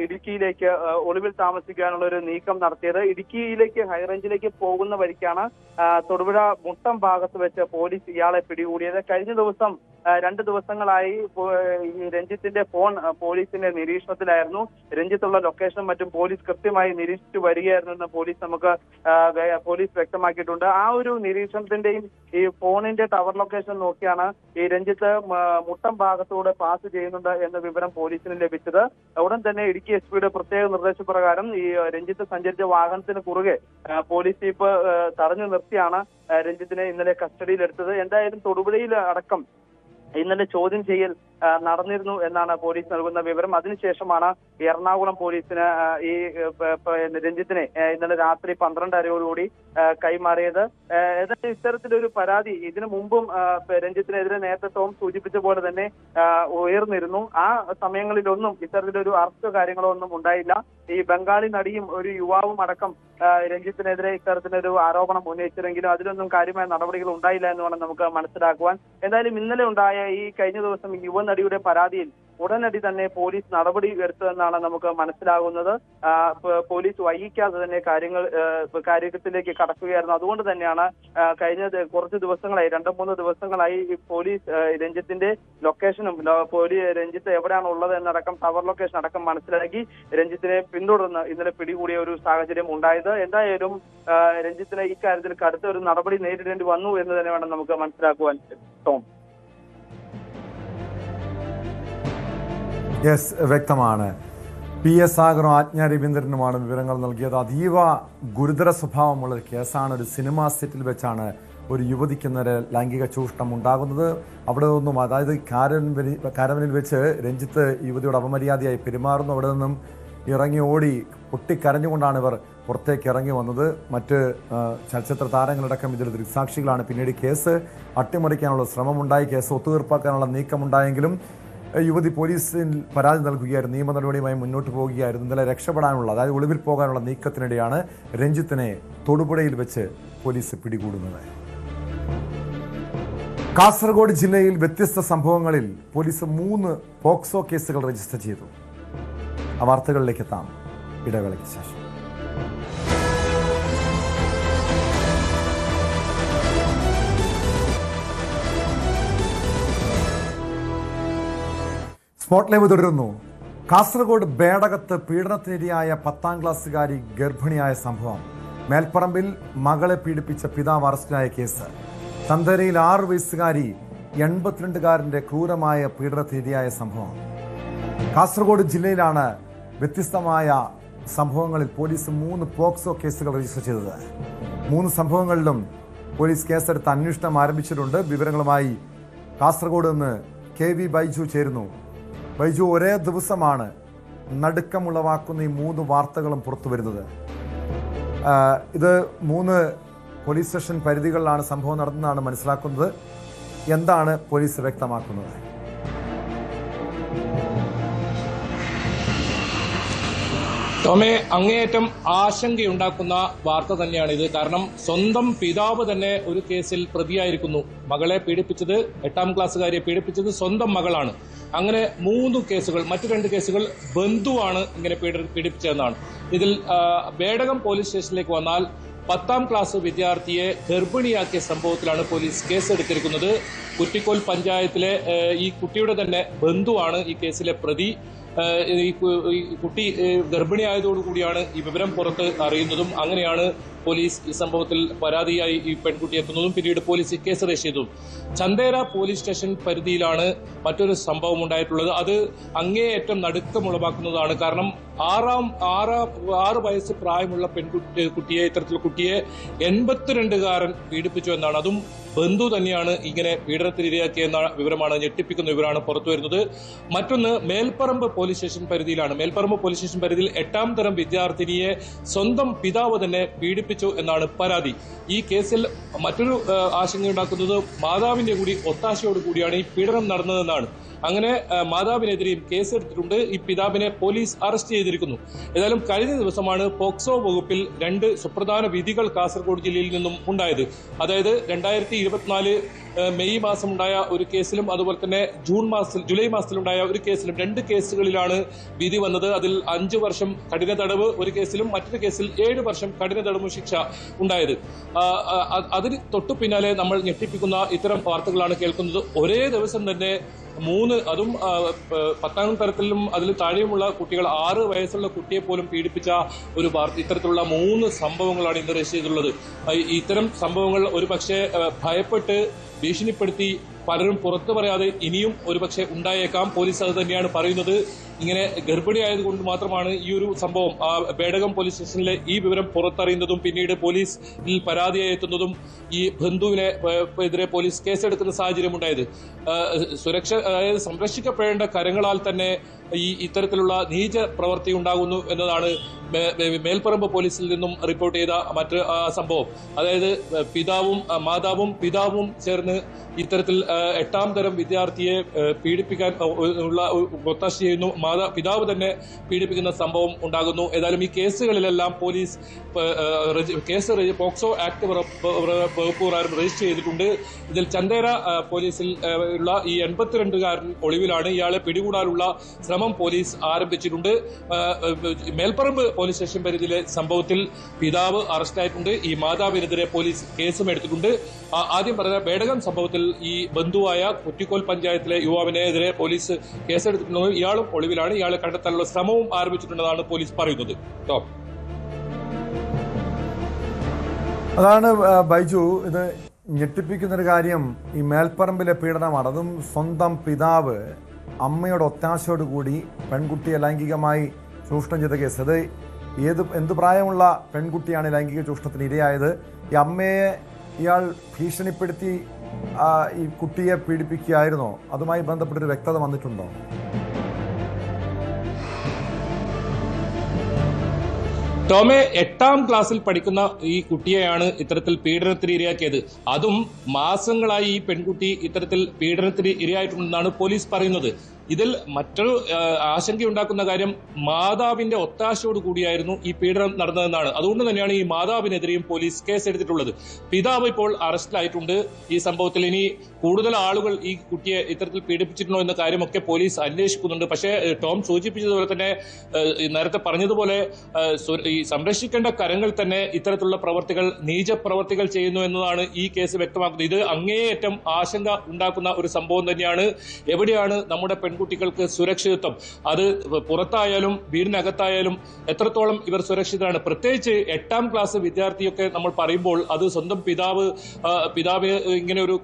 [SPEAKER 9] ഇടുക്കിയിലേക്ക് ഒളിവിൽ താമസിക്കാനുള്ള ഒരു നീക്കം നടത്തിയത്. ഇടുക്കിയിലേക്ക് ഹൈറേഞ്ചിലേക്ക് പോകുന്ന വഴിക്കാണ് തൊടുപുഴ മുട്ടം ഭാഗത്ത് വെച്ച് പോലീസ് ഇയാളെ പിടികൂടിയത്. കഴിഞ്ഞ ദിവസം 2 ദിവസങ്ങളായി രഞ്ജിത്തിന്റെ ഫോൺ പോലീസിന്റെ നിരീക്ഷണത്തിലായിരുന്നു. രഞ്ജിത്തുള്ള ലൊക്കേഷനും മറ്റും പോലീസ് കൃത്യമായി നിരീക്ഷിച്ചു വരികയായിരുന്നു എന്ന് പോലീസ് വ്യക്തമാക്കിയിട്ടുണ്ട്. ആ ഒരു നിരീക്ഷണത്തിന്റെയും ഈ ഫോണിന്റെ ടവർ ലൊക്കേഷൻ നോക്കിയാണ് ഈ രഞ്ജിത്ത് മുട്ടം ഭാഗത്തൂടെ പാസ് ചെയ്യുന്നുണ്ട് എന്ന വിവരം പോലീസിന് ലഭിച്ചത്. ഉടൻ തന്നെ ഇടുക്കി SP-യുടെ പ്രത്യേക നിർദ്ദേശപ്രകാരം ഈ രഞ്ജിത്ത് സഞ്ചരിച്ച വാഹനത്തിന് കുറുകെ പോലീസ് ജീപ്പ് തടഞ്ഞു നിർത്തിയാണ് രഞ്ജിത്തിനെ ഇന്നലെ കസ്റ്റഡിയിലെടുത്തത്. എന്തായാലും തൊടുപുഴയിൽ അടക്കം ഇന്നലെ ചോദ്യം ചെയ്യൽ നടന്നിരുന്നു എന്നാണ് പോലീസ് നൽകുന്ന വിവരം. അതിനുശേഷമാണ് എറണാകുളം പോലീസിന് ഈ രഞ്ജിത്തിനെ ഇന്നലെ രാത്രി 12:30 കൈമാറിയത്. ഏതായാലും ഇത്തരത്തിലൊരു പരാതി ഇതിനു മുമ്പും രഞ്ജിത്തിനെതിരെ നേരത്തെ ടോം സൂചിപ്പിച്ച പോലെ തന്നെ ഉയർന്നിരുന്നു. ആ സമയങ്ങളിലൊന്നും ഇത്തരത്തിലൊരു അറസ്റ്റോ കാര്യങ്ങളോ ഒന്നും ഉണ്ടായില്ല. ഈ ബംഗാളി നടിയും ഒരു യുവാവും അടക്കം രഞ്ജിത്തിനെതിരെ ഇത്തരത്തിലൊരു ആരോപണം ഉന്നയിച്ചിരുന്നെങ്കിലും അതിലൊന്നും കാര്യമായ നടപടികൾ ഉണ്ടായില്ല എന്ന് വേണം നമുക്ക് മനസ്സിലാക്കുവാൻ. എന്തായാലും ഇന്നലെ ഉണ്ടായ ഈ കഴിഞ്ഞ ദിവസം യുവനടിയുടെ പരാതിയിൽ ഉടനടി തന്നെ പോലീസ് നടപടി എടുത്തതെന്നാണ് നമുക്ക് മനസ്സിലാകുന്നത്. പോലീസ് വൈകിക്കാതെ തന്നെ കാര്യത്തിലേക്ക് കടക്കുകയായിരുന്നു. അതുകൊണ്ട് തന്നെയാണ് കഴിഞ്ഞ കുറച്ച് ദിവസങ്ങളായി 2-3 ദിവസങ്ങളായി പോലീസ് രഞ്ജിത്തിന്റെ ലൊക്കേഷനും രഞ്ജിത്ത് എവിടെയാണ് ഉള്ളത് എന്നടക്കം ടവർ ലൊക്കേഷൻ അടക്കം മനസ്സിലാക്കി രഞ്ജിത്തിനെ പിന്തുടർന്ന് ഇന്നലെ പിടികൂടിയ ഒരു സാഹചര്യം ഉണ്ടായത്. എന്തായാലും രഞ്ജിത്തിന് ഇക്കാര്യത്തിൽ കടുത്ത ഒരു നടപടി നേരിടേണ്ടി വന്നു എന്ന് തന്നെ വേണം നമുക്ക് മനസ്സിലാക്കുവാൻ. ടോം.
[SPEAKER 3] വ്യക്തമാണ്. PS സാഗറും ആജ്ഞ രവീന്ദ്രനുമാണ് വിവരങ്ങൾ നൽകിയത്. അതീവ ഗുരുതര സ്വഭാവമുള്ള ഒരു കേസാണ്. ഒരു സിനിമാ സെറ്റിൽ വെച്ചാണ് ഒരു യുവതിക്ക് നേരെ ലൈംഗിക ചൂഷണം ഉണ്ടാകുന്നത്. അവിടെ നിന്നും, അതായത് കാരവനിൽ വെച്ച് രഞ്ജിത്ത് യുവതിയോട് അപമര്യാദയായി പെരുമാറുന്നു. അവിടെ നിന്നും ഇറങ്ങി ഓടി പൊട്ടിക്കരഞ്ഞുകൊണ്ടാണ് ഇവർ പുറത്തേക്ക് ഇറങ്ങി വന്നത്. മറ്റ് ചലച്ചിത്ര താരങ്ങളടക്കം ഇതിൽ ദൃക്സാക്ഷികളാണ്. പിന്നീട് കേസ് അട്ടിമറിക്കാനുള്ള ശ്രമമുണ്ടായി, കേസ് ഒത്തുതീർപ്പാക്കാനുള്ള നീക്കമുണ്ടായെങ്കിലും യുവതി പോലീസിൽ പരാതി നൽകുകയായിരുന്നു. നിയമ നടപടിയുമായി മുന്നോട്ട് പോവുകയായിരുന്നു. ഇന്നലെ രക്ഷപ്പെടാനുള്ള, അതായത് ഒളിവിൽ പോകാനുള്ള നീക്കത്തിനിടെയാണ് രഞ്ജിത്തിനെ തൊടുപുഴയിൽ വെച്ച് പോലീസ് പിടികൂടുന്നത്. കാസർഗോഡ് ജില്ലയിൽ വ്യത്യസ്ത സംഭവങ്ങളിൽ പോലീസ് 3 പോക്സോ കേസുകൾ രജിസ്റ്റർ ചെയ്തു. ആ വാർത്തകളിലേക്ക് എത്താം ഇടവേളയ്ക്ക് ശേഷം. സ്പോട്ട് ലൈവ് തുടരുന്നു. കാസർഗോഡ് ബേടകത്ത് പീഡനത്തിനിരയായ 10ാം ക്ലാസ്സുകാരി ഗർഭിണിയായ സംഭവം. മേൽപ്പറമ്പിൽ മകളെ പീഡിപ്പിച്ച പിതാവ് അറസ്റ്റിലായ കേസ്. തന്തേരയിൽ 6 വയസ്സുകാരി 82കാരന്റെ ക്രൂരമായ പീഡനത്തിനിരയായ സംഭവം. കാസർഗോഡ് ജില്ലയിലാണ് വ്യത്യസ്തമായ സംഭവങ്ങളിൽ പോലീസ് 3 പോക്സോ കേസുകൾ രജിസ്റ്റർ ചെയ്തത്. 3 സംഭവങ്ങളിലും പോലീസ് കേസെടുത്ത് അന്വേഷണം ആരംഭിച്ചിട്ടുണ്ട്. വിവരങ്ങളുമായി കാസർഗോഡ് നിന്ന് KV ബൈജു ചേരുന്നു. ബൈജു, ഒരേ ദിവസമാണ് നടുക്കമുളവാക്കുന്ന ഈ 3 വാർത്തകളും പുറത്തു വരുന്നത്. ഇത് 3 പോലീസ് സ്റ്റേഷൻ പരിധികളിലാണ് സംഭവം നടന്നതെന്നാണ് മനസ്സിലാക്കുന്നത്. എന്താണ് പോലീസ് വ്യക്തമാക്കുന്നത്?
[SPEAKER 10] ടോമെ, അങ്ങേയറ്റം ആശങ്കയുണ്ടാക്കുന്ന വാർത്ത തന്നെയാണിത്. കാരണം സ്വന്തം പിതാവ് തന്നെ ഒരു കേസിൽ പ്രതിയായിരിക്കുന്നു. മകളെ പീഡിപ്പിച്ചത്, 8ാം ക്ലാസ്സുകാരിയെ പീഡിപ്പിച്ചത് സ്വന്തം മകളാണ്. അങ്ങനെ 3 കേസുകൾ, മറ്റു 2 കേസുകൾ ബന്ധുവാണ് ഇങ്ങനെ പീഡിപ്പിച്ചതെന്നാണ്. ഇതിൽ ബേഡകം പോലീസ് സ്റ്റേഷനിലേക്ക് വന്നാൽ 10ാം ക്ലാസ് വിദ്യാർത്ഥിയെ ഗർഭിണിയാക്കിയ സംഭവത്തിലാണ് പോലീസ് കേസെടുത്തിരിക്കുന്നത്. കുറ്റിക്കോൽ പഞ്ചായത്തിലെ ഈ കുട്ടിയുടെ തന്നെ ബന്ധുവാണ് ഈ കേസിലെ പ്രതി. ഈ കുട്ടി ഗർഭിണിയായതോടുകൂടിയാണ് ഈ വിവരം പുറത്ത് അറിയുന്നതും. അങ്ങനെയാണ് പോലീസ് ഈ സംഭവത്തിൽ പരാതിയായി ഈ പെൺകുട്ടി എത്തുന്നതും പിന്നീട് പോലീസ് കേസ് രജിസ്റ്റർ ചെയ്തതും. ചന്ദേര പോലീസ് സ്റ്റേഷൻ പരിധിയിലാണ് മറ്റൊരു സംഭവം ഉണ്ടായിട്ടുള്ളത്. അത് അങ്ങേയറ്റം നടുക്കമുളവാക്കുന്നതാണ്. കാരണം 6 വയസ്സ് പ്രായമുള്ള കുട്ടിയെ ഇത്തരത്തിലുള്ള കുട്ടിയെ 82കാരൻ പീഡിപ്പിച്ചു എന്നാണ്. അതും ബന്ധു തന്നെയാണ് ഇങ്ങനെ പീഡനത്തിനിരയാക്കിയെന്ന വിവരമാണ്, ഞെട്ടിപ്പിക്കുന്ന വിവരമാണ് പുറത്തു വരുന്നത്. മറ്റൊന്ന് മേൽപ്പറമ്പ് പോലീസ് സ്റ്റേഷൻ പരിധിയിലാണ്. മേൽപ്പറമ്പ് പോലീസ് സ്റ്റേഷൻ പരിധിയിൽ 8ാം തരം വിദ്യാർത്ഥിനിയെ സ്വന്തം പിതാവ് തന്നെ പീഡിപ്പിച്ചു എന്നാണ് പരാതി. ഈ കേസിൽ മറ്റൊരു ആശങ്കയുണ്ടാക്കുന്നത് മാതാവിന്റെ കൂടി ഒത്താശയോടുകൂടിയാണ് ഈ പീഡനം നടന്നതെന്നാണ്. അങ്ങനെ മാതാവിനെതിരെയും കേസെടുത്തിട്ടുണ്ട്. ഈ പിതാവിനെ പോലീസ് അറസ്റ്റ് ചെയ്തിരിക്കുന്നു. ഏതായാലും കഴിഞ്ഞ ദിവസമാണ് പോക്സോ വകുപ്പിൽ 2 സുപ്രധാന വിധികൾ കാസർഗോഡ് ജില്ലയിൽ നിന്നും ഉണ്ടായത്. അതായത് 2024 മെയ് മാസമുണ്ടായ ഒരു കേസിലും അതുപോലെ തന്നെ ജൂലൈ മാസത്തിലുണ്ടായ ഒരു കേസിലും 2 കേസുകളിലാണ് വിധി വന്നത്. അതിൽ 5 വർഷം കഠിന തടവ് ഒരു കേസിലും മറ്റൊരു കേസിൽ 7 വർഷം കഠിന തടവ് ശിക്ഷ ഉണ്ടായത്. അതിന് തൊട്ടു പിന്നാലെ നമ്മൾ ഞെട്ടിപ്പിക്കുന്ന ഇത്തരം വാർത്തകളാണ് കേൾക്കുന്നത്. ഒരേ ദിവസം തന്നെ 3, അതും 10ാം തരത്തിലും അതിൽ താഴെയുമുള്ള കുട്ടികൾ, 6 വയസ്സുള്ള കുട്ടിയെ പോലും പീഡിപ്പിച്ച ഒരു വാർത്ത. ഇത്തരത്തിലുള്ള 3 സംഭവങ്ങളാണ് ഇന്ന് രജിസ്റ്റർ ചെയ്തിട്ടുള്ളത്. ഇത്തരം സംഭവങ്ങൾ ഒരുപക്ഷെ ഭയപ്പെട്ട് ഭീഷണിപ്പെടുത്തി പലരും പുറത്തു പറയാതെ ഇനിയും ഒരുപക്ഷെ ഉണ്ടായേക്കാം. പോലീസ് അത് തന്നെയാണ് പറയുന്നത്. ഇങ്ങനെ ഗർഭിണിയായതുകൊണ്ട് മാത്രമാണ് ഈ ഒരു സംഭവം ബേഡകം പോലീസ് സ്റ്റേഷനിലെ ഈ വിവരം പുറത്തറിയുന്നതും പിന്നീട് പോലീസിൽ പരാതിയായി എത്തുന്നതും ഈ ബന്ധുവിനെ എതിരെ പോലീസ് കേസെടുക്കുന്ന സാഹചര്യം ഉണ്ടായത്. അതായത് സംരക്ഷിക്കപ്പെടേണ്ട കരങ്ങളാൽ തന്നെ ഇത്തരത്തിലുള്ള നീച പ്രവൃത്തി ഉണ്ടാകുന്നു എന്നതാണ് മേൽപ്പറമ്പ് പോലീസിൽ നിന്നും റിപ്പോർട്ട് ചെയ്ത മറ്റ് സംഭവം. അതായത് മാതാവും പിതാവും ചേർന്ന് ഇത്തരത്തിൽ 8ാം തരം വിദ്യാർത്ഥിയെ പീഡിപ്പിക്കാൻ ഉള്ള ഒത്താശ ചെയ്യുന്നു. പിതാവ് തന്നെ പീഡിപ്പിക്കുന്ന സംഭവം ഉണ്ടാകുന്നു. ഏതായാലും ഈ കേസുകളിലെല്ലാം പോലീസ് പോക്സോ ആക്ട് വകുപ്പ് പ്രകാരം രജിസ്റ്റർ ചെയ്തിട്ടുണ്ട്. ഇതിൽ ചന്ദേര പോലീസിൽ ഉള്ള ഈ 82കാരൻ ഒളിവിലാണ്. ഇയാളെ പിടികൂടാനുള്ള ശ്രമം പോലീസ് ആരംഭിച്ചിട്ടുണ്ട്. മേൽപ്പറമ്പ് പോലീസ് സ്റ്റേഷൻ പരിധിയിലെ സംഭവത്തിൽ പിതാവ് അറസ്റ്റായിട്ടുണ്ട്. ഈ മാതാവിനെതിരെ പോലീസ് കേസും എടുത്തിട്ടുണ്ട്. ആദ്യം പറഞ്ഞ ബേഡകം സംഭവത്തിൽ ഈ ബന്ധുവായ കുറ്റിക്കോൽ പഞ്ചായത്തിലെ യുവാവിനെതിരെ പോലീസ് കേസെടുത്തിട്ടുണ്ട്. ഇയാളും ഒളിവിലാണ്. ഇയാളെ കണ്ടെത്താനുള്ള ശ്രമവും ആരംഭിച്ചിട്ടുണ്ടെന്നാണ് പോലീസ് പറയുന്നത്.
[SPEAKER 3] അതാണ് ബൈജു, ഇത് ഞെട്ടിപ്പിക്കുന്നൊരു കാര്യം. ഈ മേൽപ്പറമ്പിലെ പീഡനമാണ്. അതും സ്വന്തം പിതാവ് അമ്മയുടെ ഒത്താശയോടുകൂടി പെൺകുട്ടിയെ ലൈംഗികമായി ചൂഷണം ചെയ്ത കേസ്. അത് എന്ത് പ്രായമുള്ള പെൺകുട്ടിയാണ് ലൈംഗിക ചൂഷണത്തിന് ഇരയായത്? ഈ അമ്മയെ ഇയാൾ ഭീഷണിപ്പെടുത്തി ഈ കുട്ടിയെ പീഡിപ്പിക്കുകയായിരുന്നോ? അതുമായി ബന്ധപ്പെട്ടൊരു വ്യക്തത വന്നിട്ടുണ്ടോ?
[SPEAKER 10] ടോമെ, 8ാം ക്ലാസ്സിൽ പഠിക്കുന്ന ഈ കുട്ടിയെയാണ് ഇത്തരത്തിൽ പീഡനത്തിന് ഇരയാക്കിയത്. അതും മാസങ്ങളായി ഈ പെൺകുട്ടി ഇത്തരത്തിൽ പീഡനത്തിന് ഇരയായിട്ടുണ്ടെന്നാണ് പോലീസ് പറയുന്നത്. ഇതിൽ മറ്റൊരു ആശങ്കയുണ്ടാക്കുന്ന കാര്യം മാതാവിന്റെ ഒത്താശയോട് കൂടിയായിരുന്നു ഈ പീഡനം നടന്നതെന്നാണ്. അതുകൊണ്ട് തന്നെയാണ് ഈ മാതാവിനെതിരെയും പോലീസ് കേസെടുത്തിട്ടുള്ളത്. പിതാവ് ഇപ്പോൾ അറസ്റ്റിലായിട്ടുണ്ട്. ഈ സംഭവത്തിൽ ഇനി കൂടുതൽ ആളുകൾ ഈ കുട്ടിയെ ഇത്തരത്തിൽ പീഡിപ്പിച്ചിട്ടുണ്ടോ എന്ന കാര്യമൊക്കെ പോലീസ് അന്വേഷിക്കുന്നുണ്ട്. പക്ഷേ ടോം സൂചിപ്പിച്ചതുപോലെ തന്നെ, നേരത്തെ പറഞ്ഞതുപോലെ ഈ സംരക്ഷിക്കേണ്ട കരങ്ങൾ തന്നെ ഇത്തരത്തിലുള്ള പ്രവർത്തികൾ, നീച പ്രവർത്തികൾ ചെയ്യുന്നു എന്നതാണ് ഈ കേസ് വ്യക്തമാക്കുന്നത്. ഇത് അങ്ങേയറ്റം ആശങ്ക ഉണ്ടാക്കുന്ന ഒരു സംഭവം തന്നെയാണ്. എവിടെയാണ് നമ്മുടെ പെൺകുട്ടികൾക്ക് സുരക്ഷിതത്വം? അത് പുറത്തായാലും വീടിനകത്തായാലും എത്രത്തോളം ഇവർ സുരക്ഷിതരാണ്? പ്രത്യേകിച്ച് 8ാം ക്ലാസ് വിദ്യാർത്ഥിയൊക്കെ നമ്മൾ പറയുമ്പോൾ അത് സ്വന്തം പിതാവ് ഇങ്ങനെ ഒരു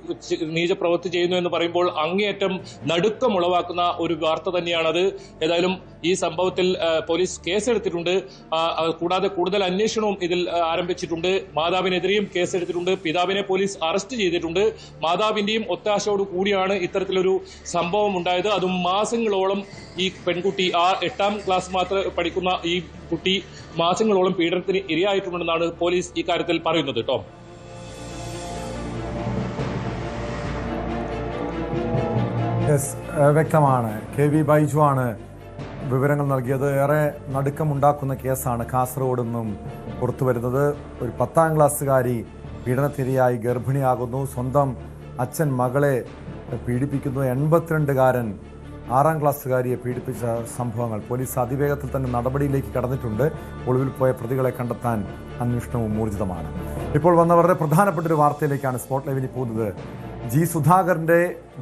[SPEAKER 10] നീച പ്രവൃത്തി ചെയ്യുന്നു എന്ന് പറയുമ്പോൾ അങ്ങേയറ്റം നടുക്കമുളവാക്കുന്ന ഒരു വാർത്ത തന്നെയാണത്. ഏതായാലും ഈ സംഭവത്തിൽ പോലീസ് കേസെടുത്തിട്ടുണ്ട്. കൂടാതെ കൂടുതൽ അന്വേഷണവും ഇതിൽ ആരംഭിച്ചിട്ടുണ്ട്. മാതാവിനെതിരെയും കേസെടുത്തിട്ടുണ്ട്. പിതാവിനെ പോലീസ് അറസ്റ്റ് ചെയ്തിട്ടുണ്ട്. മാതാവിന്റെയും ഒത്താശയോട് കൂടിയാണ് ഇത്തരത്തിലൊരു സംഭവം ഉണ്ടായത്. അതും മാസങ്ങളോളം ഈ പെൺകുട്ടി 8ാം ക്ലാസ് മാത്രം പഠിക്കുന്ന ഈ കുട്ടി മാസങ്ങളോളം പീഡനത്തിന് ഇരയായിട്ടുണ്ടെന്നാണ് പോലീസ് ഇക്കാര്യത്തിൽ പറയുന്നത്. ടോം,
[SPEAKER 3] വ്യക്തമാണ്. KV ബൈജു ആണ് വിവരങ്ങൾ നൽകിയത്. ഏറെ നടുക്കമുണ്ടാക്കുന്ന കേസാണ് കാസർഗോഡ് നിന്നും പുറത്തു വരുന്നത്. ഒരു 10ാം ക്ലാസ്സുകാരി പീഡനത്തിരയായി ഗർഭിണിയാകുന്നു. സ്വന്തം അച്ഛൻ മകളെ പീഡിപ്പിക്കുന്നു. 82കാരൻ 6ാം ക്ലാസ്സുകാരിയെ പീഡിപ്പിച്ച സംഭവങ്ങൾ. പോലീസ് അതിവേഗത്തിൽ തന്നെ നടപടിയിലേക്ക് കടന്നിട്ടുണ്ട്. ഒളിവിൽ പോയ പ്രതികളെ കണ്ടെത്താൻ അന്വേഷണവും ഊർജിതമാണ്. ഇപ്പോൾ വന്ന വളരെ പ്രധാനപ്പെട്ട ഒരു വാർത്തയിലേക്കാണ് സ്പോട്ട് ലൈവിൽ പോകുന്നത്. സുധാകരൻ്റെ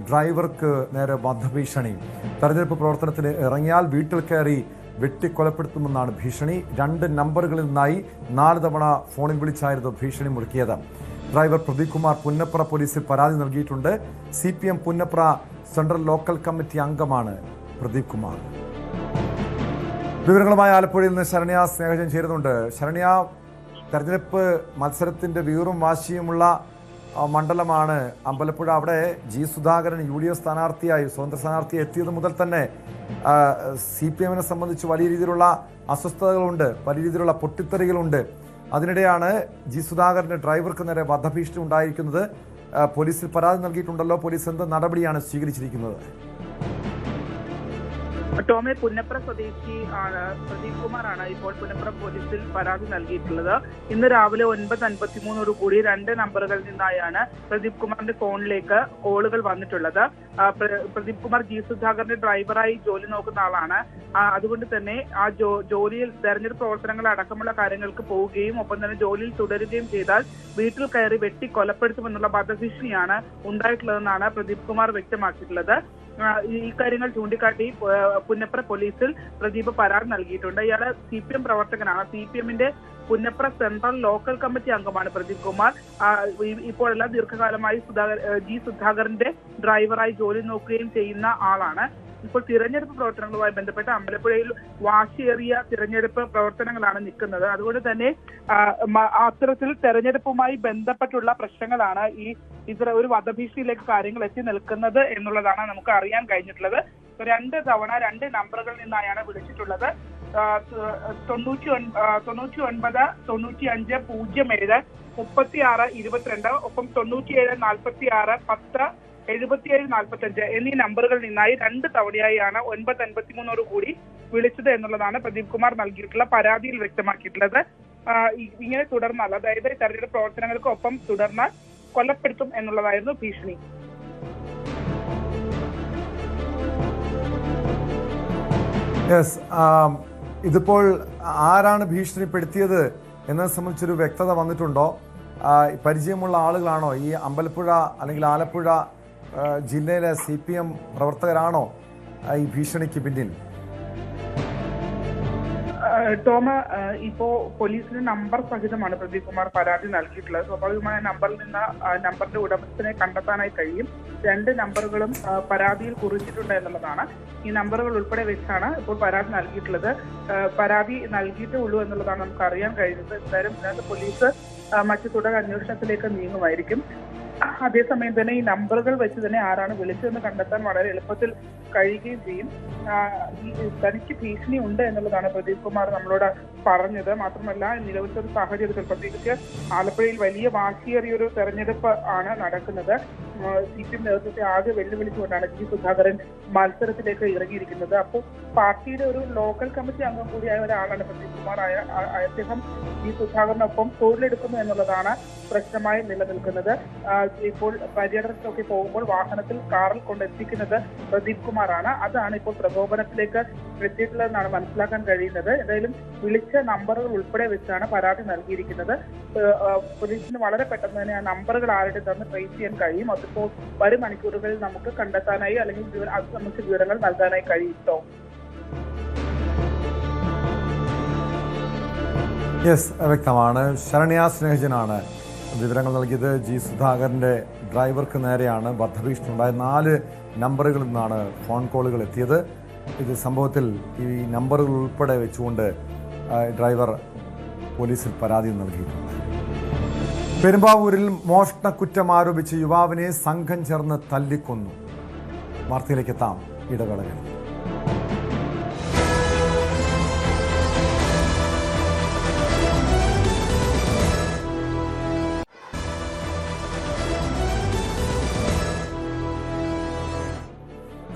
[SPEAKER 3] ഡ്രൈവർക്ക് നേരെ വധഭീഷണി. തെരഞ്ഞെടുപ്പ് പ്രവർത്തനത്തിന് ഇറങ്ങിയാൽ വീട്ടിൽ കയറി വെട്ടിക്കൊലപ്പെടുത്തുമെന്നാണ് ഭീഷണി. 2 നമ്പറുകളിൽ നിന്നായി 4 തവണ ഫോണിൽ വിളിച്ചായിരുന്നു ഭീഷണി മുഴക്കിയത്. ഡ്രൈവർ പ്രദീപ് കുമാർ പുന്നപ്ര പോലീസിൽ പരാതി നൽകിയിട്ടുണ്ട്. CPM Punnapra central local committee അംഗമാണ് പ്രദീപ് കുമാർ. വിവരങ്ങളുമായി ആലപ്പുഴയിൽ നിന്ന് ശരണ്യ സ്നേഹജൻ ചേരുന്നുണ്ട്. ശരണ്യ, തെരഞ്ഞെടുപ്പ് മത്സരത്തിൻ്റെ വീറും വാശിയുമുള്ള മണ്ഡലമാണ് അമ്പലപ്പുഴ. അവിടെ സുധാകരൻ UDF സ്ഥാനാർത്ഥിയായി സ്വതന്ത്ര സ്ഥാനാർത്ഥിയായി എത്തിയത് മുതൽ തന്നെ CPMനെ സംബന്ധിച്ച് വലിയ രീതിയിലുള്ള അസ്വസ്ഥതകളുണ്ട്, വലിയ രീതിയിലുള്ള പൊട്ടിത്തെറികളുണ്ട്. അതിനിടെയാണ് സുധാകരൻ്റെ ഡ്രൈവർക്ക് നേരെ വധഭീഷണി ഉണ്ടായിരിക്കുന്നത്. പോലീസിൽ പരാതി നൽകിയിട്ടുണ്ടല്ലോ. പോലീസ് എന്ത് നടപടിയാണ് സ്വീകരിച്ചിരിക്കുന്നത്?
[SPEAKER 11] ടോമെ, പുന്നപ്ര സ്വദേശി പ്രദീപ് കുമാറാണ് ഇപ്പോൾ പുന്നപ്ര പോലീസിൽ പരാതി നൽകിയിട്ടുള്ളത്. ഇന്ന് രാവിലെ 9:53 കൂടി 2 നമ്പറുകളിൽ നിന്നായാണ് പ്രദീപ് കുമാറിന്റെ ഫോണിലേക്ക് കോളുകൾ വന്നിട്ടുള്ളത്. പ്രദീപ് കുമാർ സുധാകരന്റെ ഡ്രൈവറായി ജോലി നോക്കുന്ന ആളാണ്. അതുകൊണ്ട് തന്നെ ആ ജോലിയിൽ തെരഞ്ഞെടുപ്പ് പ്രവർത്തനങ്ങൾ അടക്കമുള്ള കാര്യങ്ങൾക്ക് പോവുകയും ഒപ്പം തന്നെ ജോലിയിൽ തുടരുകയും ചെയ്താൽ വീട്ടിൽ കയറി വെട്ടി കൊലപ്പെടുത്തുമെന്നുള്ള വധഭീഷണിയാണ് ഉണ്ടായിട്ടുള്ളതെന്നാണ് പ്രദീപ് കുമാർ വ്യക്തമാക്കിയിട്ടുള്ളത്. ഈ കാര്യങ്ങൾ ചൂണ്ടിക്കാട്ടി പുന്നപ്ര പോലീസിൽ പ്രദീപ് പരാതി നൽകിയിട്ടുണ്ട്. ഇയാള് CPM പ്രവർത്തകനാണ്. CPMന്റെ പുന്നപ്ര സെൻട്രൽ ലോക്കൽ കമ്മിറ്റി അംഗമാണ് പ്രദീപ് കുമാർ. ഇപ്പോഴല്ല, ദീർഘകാലമായി സുധാകരന്റെ ഡ്രൈവറായി ജോലി നോക്കുകയും ചെയ്യുന്ന ആളാണ്. ഇപ്പോൾ തിരഞ്ഞെടുപ്പ് പ്രവർത്തനങ്ങളുമായി ബന്ധപ്പെട്ട് അമ്പലപ്പുഴയിൽ വാശിയേറിയ തിരഞ്ഞെടുപ്പ് പ്രവർത്തനങ്ങളാണ് നിൽക്കുന്നത്. അതുകൊണ്ട് തന്നെ അത്തരത്തിൽ തെരഞ്ഞെടുപ്പുമായി ബന്ധപ്പെട്ടുള്ള പ്രശ്നങ്ങളാണ് ഇത്ര ഒരു വധഭീഷണിയിലേക്ക് കാര്യങ്ങൾ എത്തി നിൽക്കുന്നത് എന്നുള്ളതാണ് നമുക്ക് അറിയാൻ കഴിഞ്ഞിട്ടുള്ളത്. 2 തവണ 2 നമ്പറുകളിൽ നിന്നായാണ് വിളിച്ചിട്ടുള്ളത്. 99 95 07 36 22 ഒപ്പം 97 46 10 77 45 എന്നീ നമ്പറുകളിൽ നിന്നായി 2 തവണയായാണ് 9:53 കൂടി വിളിച്ചത് എന്നുള്ളതാണ് പ്രദീപ് കുമാർ നൽകിയിട്ടുള്ള പരാതിയിൽ വ്യക്തമാക്കിയിട്ടുള്ളത്. ഇങ്ങനെ തുടർന്നാൽ, അതായത് തെരഞ്ഞെടുപ്പ് പ്രവർത്തനങ്ങൾക്ക് ഒപ്പം തുടർന്നാൽ കൊലപ്പെടുത്തും എന്നുള്ളതായിരുന്നു ഭീഷണി.
[SPEAKER 3] ഇതിപ്പോൾ ആരാണ് ഭീഷണിപ്പെടുത്തിയത് എന്നത് സംബന്ധിച്ചൊരു വ്യക്തത വന്നിട്ടുണ്ടോ? പരിചയമുള്ള ആളുകളാണോ? ഈ അമ്പലപ്പുഴ അല്ലെങ്കിൽ ആലപ്പുഴ ജില്ലയിലെ CPM പ്രവർത്തകരാണോ ഈ ഭീഷണിക്ക് പിന്നിൽ?
[SPEAKER 11] ടോമ, ഇപ്പോ പോലീസിന് നമ്പർ സഹിതമാണ് പ്രദീപ് കുമാർ പരാതി നൽകിയിട്ടുള്ളത്. സ്വാഭാവികമായ നമ്പറിൽ നിന്ന് നമ്പറിന്റെ ഉടമസ്ഥനെ കണ്ടെത്താനായി കഴിയും. 2 നമ്പറുകളും പരാതിയിൽ കുറിച്ചിട്ടുണ്ട് എന്നുള്ളതാണ്. ഈ നമ്പറുകൾ ഉൾപ്പെടെ വെച്ചാണ് ഇപ്പോൾ പരാതി നൽകിയിട്ടുള്ളത്. പരാതി നൽകിയിട്ടേ ഉള്ളൂ എന്നുള്ളതാണ് നമുക്ക് അറിയാൻ കഴിയുന്നത്. എന്തായാലും ഇതിനകത്ത് പോലീസ് മറ്റു തുടർ അന്വേഷണത്തിലേക്ക് നീങ്ങുമായിരിക്കും. അതേസമയം തന്നെ ഈ നമ്പറുകൾ വെച്ച് തന്നെ ആരാണ് വിളിച്ചതെന്ന് കണ്ടെത്താൻ വളരെ എളുപ്പത്തിൽ കഴിയുകയും ചെയ്യും. തനിക്ക് ഭീഷണി ഉണ്ട് എന്നുള്ളതാണ് പ്രദീപ് കുമാർ നമ്മളോട് പറഞ്ഞത്. മാത്രമല്ല, നിലവിലത്തെ ഒരു സാഹചര്യത്തിൽ പ്രത്യേകിച്ച് ആലപ്പുഴയിൽ വലിയ വാശിയേറിയ ഒരു തെരഞ്ഞെടുപ്പ് ആണ് നടക്കുന്നത്. CPM നേതൃത്വത്തെ ആകെ വെല്ലുവിളിച്ചുകൊണ്ടാണ് സുധാകരൻ മത്സരത്തിലേക്ക് ഇറങ്ങിയിരിക്കുന്നത്. അപ്പോൾ പാർട്ടിയുടെ ഒരു ലോക്കൽ കമ്മിറ്റി അംഗം കൂടിയായ ഒരാളാണ് പ്രദീപ് കുമാർ. അദ്ദേഹം സുധാകരനൊപ്പം തൊഴിലെടുക്കുന്നു എന്നുള്ളതാണ് പ്രശ്നമായി നിലനിൽക്കുന്നത്. ഇപ്പോൾ പര്യടനത്തിലൊക്കെ പോകുമ്പോൾ വാഹനത്തിൽ കാറിൽ കൊണ്ടെത്തിക്കുന്നത് പ്രദീപ് കുമാറാണ്. അതാണ് ഇപ്പോൾ പ്രകോപനത്തിലേക്ക് എത്തിയിട്ടുള്ളതെന്നാണ് മനസ്സിലാക്കാൻ കഴിയുന്നത്. എന്തായാലും വിളിച്ച നമ്പറുകൾ ഉൾപ്പെടെ വെച്ചാണ് പരാതി നൽകിയിരിക്കുന്നത്. പോലീസിന് വളരെ പെട്ടെന്ന് തന്നെ ആ നമ്പറുകൾ ആരുടെ തന്ന് ട്രേസ് ചെയ്യാൻ കഴിയും. അതിപ്പോൾ വരും മണിക്കൂറുകളിൽ നമുക്ക് കണ്ടെത്താനായി അല്ലെങ്കിൽ അത് നമുക്ക് വിവരങ്ങൾ നൽകാനായി കഴിയുമോ?
[SPEAKER 3] വ്യക്തമാണ്. ശരണ്യ സ്നേഹജനാണ് വിവരങ്ങൾ നൽകിയത്. സുധാകരൻ്റെ ഡ്രൈവർക്ക് നേരെയാണ് വധഭീഷണി ഉണ്ടായത്. 4 നമ്പറുകളിൽ നിന്നാണ് ഫോൺ കോളുകൾ എത്തിയത്. ഇത് സംഭവത്തിൽ ഈ നമ്പറുകൾ ഉൾപ്പെടെ വെച്ചുകൊണ്ട് ഡ്രൈവർ പോലീസിൽ പരാതി നൽകിയിട്ടുണ്ട്. പെരുമ്പാവൂരിൽ മോഷണക്കുറ്റം ആരോപിച്ച് യുവാവിനെ സംഘം ചേർന്ന് തല്ലിക്കൊന്നു. വാർത്തയിലേക്ക് എത്താം ഇടവേളകൾ.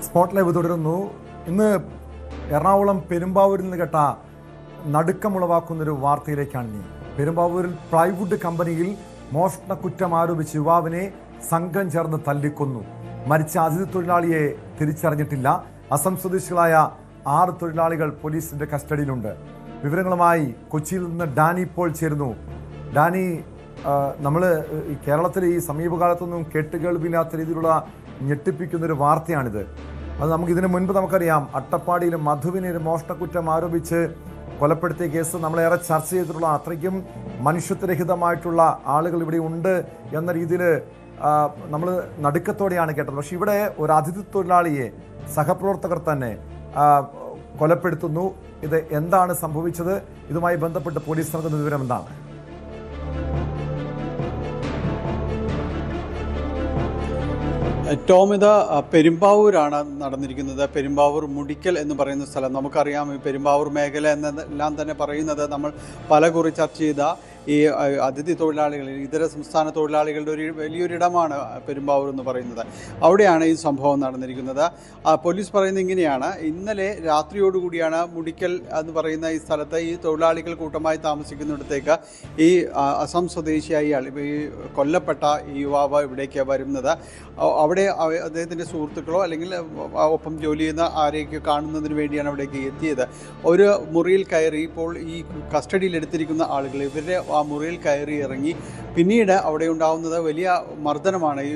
[SPEAKER 3] സ്പോട്ട് ലൈവ് തുടരുന്നു. ഇന്ന് എറണാകുളം പെരുമ്പാവൂരിൽ നിന്ന് കേട്ട നടുക്കമുളവാക്കുന്നൊരു വാർത്തയിലേക്കാണ് നീ. പെരുമ്പാവൂരിൽ പ്ലൈവുഡ് കമ്പനിയിൽ മോഷണക്കുറ്റം ആരോപിച്ച് യുവാവിനെ സംഘം ചേർന്ന് തല്ലിക്കൊന്നു. മരിച്ച അതിഥി തൊഴിലാളിയെ തിരിച്ചറിഞ്ഞിട്ടില്ല. അസം സ്വദേശികളായ 6 തൊഴിലാളികൾ പോലീസിന്റെ കസ്റ്റഡിയിലുണ്ട്. വിവരങ്ങളുമായി കൊച്ചിയിൽ നിന്ന് ഡാനി ഇപ്പോൾ ചേരുന്നു. ഡാനി, നമ്മൾ കേരളത്തിൽ ഈ സമീപകാലത്തൊന്നും കേട്ടുകേൾവില്ലാത്ത രീതിയിലുള്ള ഞെട്ടിപ്പിക്കുന്നൊരു വാർത്തയാണിത്. അത് ഇതിനു മുൻപ് നമുക്കറിയാം, അട്ടപ്പാടിയിൽ മധുവിനെ ഒരു മോഷണക്കുറ്റം ആരോപിച്ച് കൊലപ്പെടുത്തിയ കേസ് നമ്മളേറെ ചർച്ച ചെയ്തിട്ടുള്ള, അത്രയ്ക്കും മനുഷ്യത്വരഹിതമായിട്ടുള്ള ആളുകൾ ഇവിടെ ഉണ്ട് എന്ന രീതിയിൽ നമ്മൾ നടുക്കത്തോടെയാണ് കേട്ടത്. പക്ഷെ ഇവിടെ ഒരു അതിഥി തൊഴിലാളിയെ സഹപ്രവർത്തകർ തന്നെ കൊലപ്പെടുത്തുന്നു. ഇത് എന്താണ് സംഭവിച്ചത്? ഇതുമായി ബന്ധപ്പെട്ട് പോലീസ് നൽകുന്ന വിവരം എന്താണ്?
[SPEAKER 12] ടോം, ഇത് പെരുമ്പാവൂരാണ് നടന്നിരിക്കുന്നത്. പെരുമ്പാവൂർ മുടിക്കൽ എന്ന് പറയുന്ന സ്ഥലം നമുക്കറിയാം. ഈ പെരുമ്പാവൂർ മേഖല എന്നെല്ലാം തന്നെ പറയുന്നത് നമ്മൾ പലകുറി ചർച്ച ചെയ്ത ഈ അതിഥി തൊഴിലാളികൾ, ഇതര സംസ്ഥാന തൊഴിലാളികളുടെ ഒരു വലിയൊരിടമാണ് പെരുമ്പാവൂർ എന്ന് പറയുന്നത്. അവിടെയാണ് ഈ സംഭവം നടന്നിരിക്കുന്നത്. പോലീസ് പറയുന്നത് ഇങ്ങനെയാണ്: ഇന്നലെ രാത്രിയോടുകൂടിയാണ് മുടിക്കൽ എന്ന് പറയുന്ന ഈ സ്ഥലത്ത് ഈ തൊഴിലാളികൾ കൂട്ടമായി താമസിക്കുന്നിടത്തേക്ക് ഈ അസം സ്വദേശിയായ ഈ കൊല്ലപ്പെട്ട ഈ യുവാവ് ഇവിടേക്ക് വരുന്നത്. അവിടെ അദ്ദേഹത്തിൻ്റെ സുഹൃത്തുക്കളോ അല്ലെങ്കിൽ ഒപ്പം ജോലി ചെയ്യുന്ന ആരെയൊക്കെ കാണുന്നതിന് വേണ്ടിയാണ് അവിടേക്ക് എത്തിയത്. ഒരു മുറിയിൽ കയറി, ഇപ്പോൾ ഈ കസ്റ്റഡിയിലെടുത്തിരിക്കുന്ന ആളുകൾ ഇവരുടെ ആ മുറിയിൽ കയറി ഇറങ്ങി. പിന്നീട് അവിടെ ഉണ്ടാകുന്നത് വലിയ മർദ്ദനമാണ്. ഈ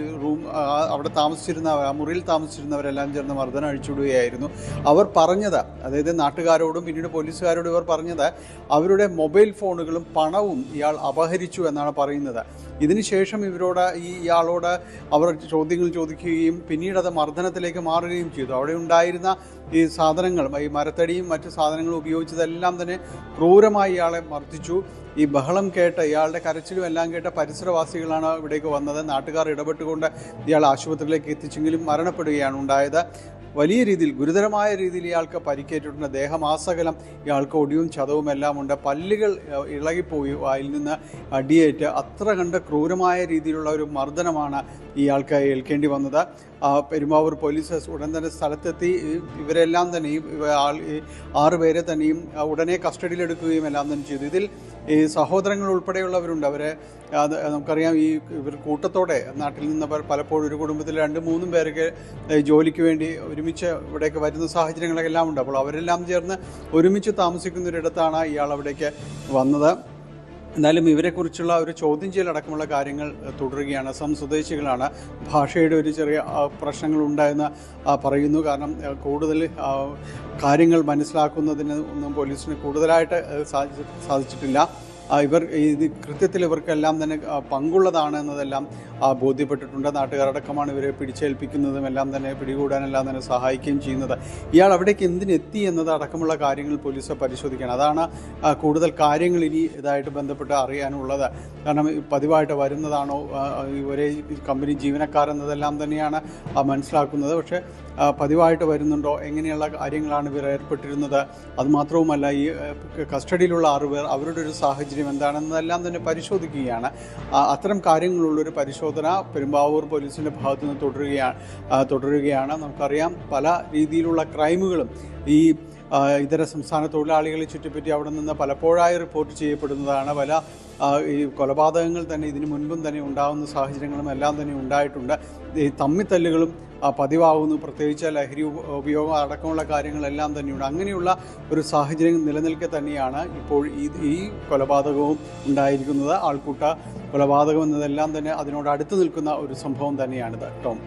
[SPEAKER 12] അവിടെ താമസിച്ചിരുന്നവർ, ആ മുറിയിൽ താമസിച്ചിരുന്നവരെല്ലാം ചേർന്ന് മർദ്ദനം അഴിച്ചുവിടുകയായിരുന്നു. അവർ പറഞ്ഞത്, അതായത് നാട്ടുകാരോടും പിന്നീട് പോലീസുകാരോടും ഇവർ പറഞ്ഞത്, അവരുടെ മൊബൈൽ ഫോണുകളും പണവും ഇയാൾ അപഹരിച്ചു എന്നാണ് പറയുന്നത്. ഇതിനുശേഷം ഇയാളോട് അവർ ചോദ്യങ്ങൾ ചോദിക്കുകയും പിന്നീട് അത് മർദ്ദനത്തിലേക്ക് മാറുകയും ചെയ്തു. അവിടെ ഉണ്ടായിരുന്ന ഈ സാധനങ്ങൾ, ഈ മരത്തടിയും മറ്റു സാധനങ്ങളും ഉപയോഗിച്ചതെല്ലാം തന്നെ ക്രൂരമായി ഇയാളെ മർദ്ദിച്ചു. ഈ ബഹളം കേട്ട്, ഇയാളുടെ കരച്ചിലും എല്ലാം കേട്ട പരിസരവാസികളാണ് ഇവിടേക്ക് വന്നത്. നാട്ടുകാർ ഇടപെട്ടുകൊണ്ട് ഇയാൾ ആശുപത്രിയിലേക്ക് എത്തിച്ചെങ്കിലും മരണപ്പെടുകയാണ് ഉണ്ടായത്. വലിയ രീതിയിൽ, ഗുരുതരമായ രീതിയിൽ ഇയാൾക്ക് പരിക്കേറ്റിട്ടുണ്ട്. ദേഹമാസകലം ഇയാൾക്ക് ഒടിവും ചതവും എല്ലാം ഉണ്ട്. പല്ലുകൾ ഇളകിപ്പോയി, വായിൽ നിന്ന് അടിയേറ്റ്. അത്ര കണ്ട് ക്രൂരമായ രീതിയിലുള്ള ഒരു മർദ്ദനമാണ് ഇയാൾക്ക് ഏൽക്കേണ്ടി വന്നത്. പെരുമ്പാവൂർ പോലീസ് ഉടൻ തന്നെ സ്ഥലത്തെത്തി ഇവരെല്ലാം തന്നെ, ഈ 6 പേരെ തന്നെയും ഉടനെ കസ്റ്റഡിയിലെടുക്കുകയും എല്ലാം തന്നെ ചെയ്തു. ഇതിൽ ഈ സഹോദരങ്ങൾ ഉൾപ്പെടെയുള്ളവരുണ്ട്. അവരെ നമുക്കറിയാം, ഇവർ കൂട്ടത്തോടെ നാട്ടിൽ നിന്ന് പലപ്പോഴും ഒരു കുടുംബത്തിൽ 2-3 പേരൊക്കെ ജോലിക്ക് വേണ്ടി ഒരുമിച്ച് ഇവിടേക്ക് വരുന്ന സാഹചര്യങ്ങളെല്ലാം ഉണ്ട്. അപ്പോൾ അവരെല്ലാം ചേർന്ന് ഒരുമിച്ച് താമസിക്കുന്നൊരിടത്താണ് ഇയാൾ അവിടേക്ക് വന്നത്. എന്നാലും ഇവരെക്കുറിച്ചുള്ള ഒരു ചോദ്യം ചെയ്യലടക്കമുള്ള കാര്യങ്ങൾ തുടരുകയാണ്. അസം സ്വദേശികളാണ്. ഭാഷയുടെ ഒരു ചെറിയ പ്രശ്നങ്ങളുണ്ടായെന്ന് പറയുന്നു. കാരണം കൂടുതൽ കാര്യങ്ങൾ മനസ്സിലാക്കുന്നതിന് ഒന്നും പോലീസിന് കൂടുതലായിട്ട് സാധിച്ചിട്ടില്ല. ഇത് കൃത്യത്തിൽ ഇവർക്കെല്ലാം തന്നെ പങ്കുള്ളതാണ് എന്നതെല്ലാം ബോധ്യപ്പെട്ടിട്ടുണ്ട്. നാട്ടുകാരടക്കമാണ് ഇവരെ പിടിച്ചേൽപ്പിക്കുന്നതും എല്ലാം തന്നെ പിടികൂടാനെല്ലാം തന്നെ സഹായിക്കുകയും ചെയ്യുന്നത്. ഇയാൾ അവിടേക്ക് എന്തിനെത്തി എന്നത് അടക്കമുള്ള കാര്യങ്ങൾ പോലീസ് പരിശോധിക്കണം. അതാണ് കൂടുതൽ കാര്യങ്ങൾ ഇനി ഇതായിട്ട് ബന്ധപ്പെട്ട് അറിയാനുള്ളത്. കാരണം പതിവായിട്ട് വരുന്നതാണോ, ഒരേ കമ്പനി ജീവനക്കാരെന്നതെല്ലാം തന്നെയാണ് മനസ്സിലാക്കുന്നത്. പക്ഷേ പതിവായിട്ട് വരുന്നുണ്ടോ, എങ്ങനെയുള്ള കാര്യങ്ങളാണ് ഇവർ ഏർപ്പെട്ടിരുന്നത്, അതുമാത്രവുമല്ല ഈ കസ്റ്റഡിയിലുള്ള 6 പേർ, അവരുടെ ഒരു സാഹചര്യം എന്താണെന്നതെല്ലാം തന്നെ പരിശോധിക്കുകയാണ്. അത്തരം കാര്യങ്ങളുള്ളൊരു പരിശോധന പെരുമ്പാവൂർ പോലീസിൻ്റെ ഭാഗത്തു നിന്ന് തുടരുകയാണ്. നമുക്കറിയാം, പല രീതിയിലുള്ള ക്രൈമുകളും ഈ ഇതര സംസ്ഥാന തൊഴിലാളികളെ ചുറ്റിപ്പറ്റി അവിടെ നിന്ന് പലപ്പോഴായി റിപ്പോർട്ട് ചെയ്യപ്പെടുന്നതാണ്. പല ഈ കൊലപാതകങ്ങൾ തന്നെ ഇതിനു മുൻപും തന്നെ ഉണ്ടാകുന്ന സാഹചര്യങ്ങളും എല്ലാം തന്നെ ഉണ്ടായിട്ടുണ്ട്. ഈ തമ്മിത്തല്ലുകളും പതിവാകുന്നു. പ്രത്യേകിച്ച് ലഹരി ഉപയോഗം അടക്കമുള്ള കാര്യങ്ങളെല്ലാം തന്നെയുണ്ട്. അങ്ങനെയുള്ള ഒരു സാഹചര്യം നിലനിൽക്കെ തന്നെയാണ് ഇപ്പോൾ ഈ കൊലപാതകവും ഉണ്ടായിരിക്കുന്നത്. ആൾക്കൂട്ട കൊലപാതകം എന്നതെല്ലാം തന്നെ അതിനോട് അടുത്ത് നിൽക്കുന്ന ഒരു സംഭവം തന്നെയാണിത്. ടോം,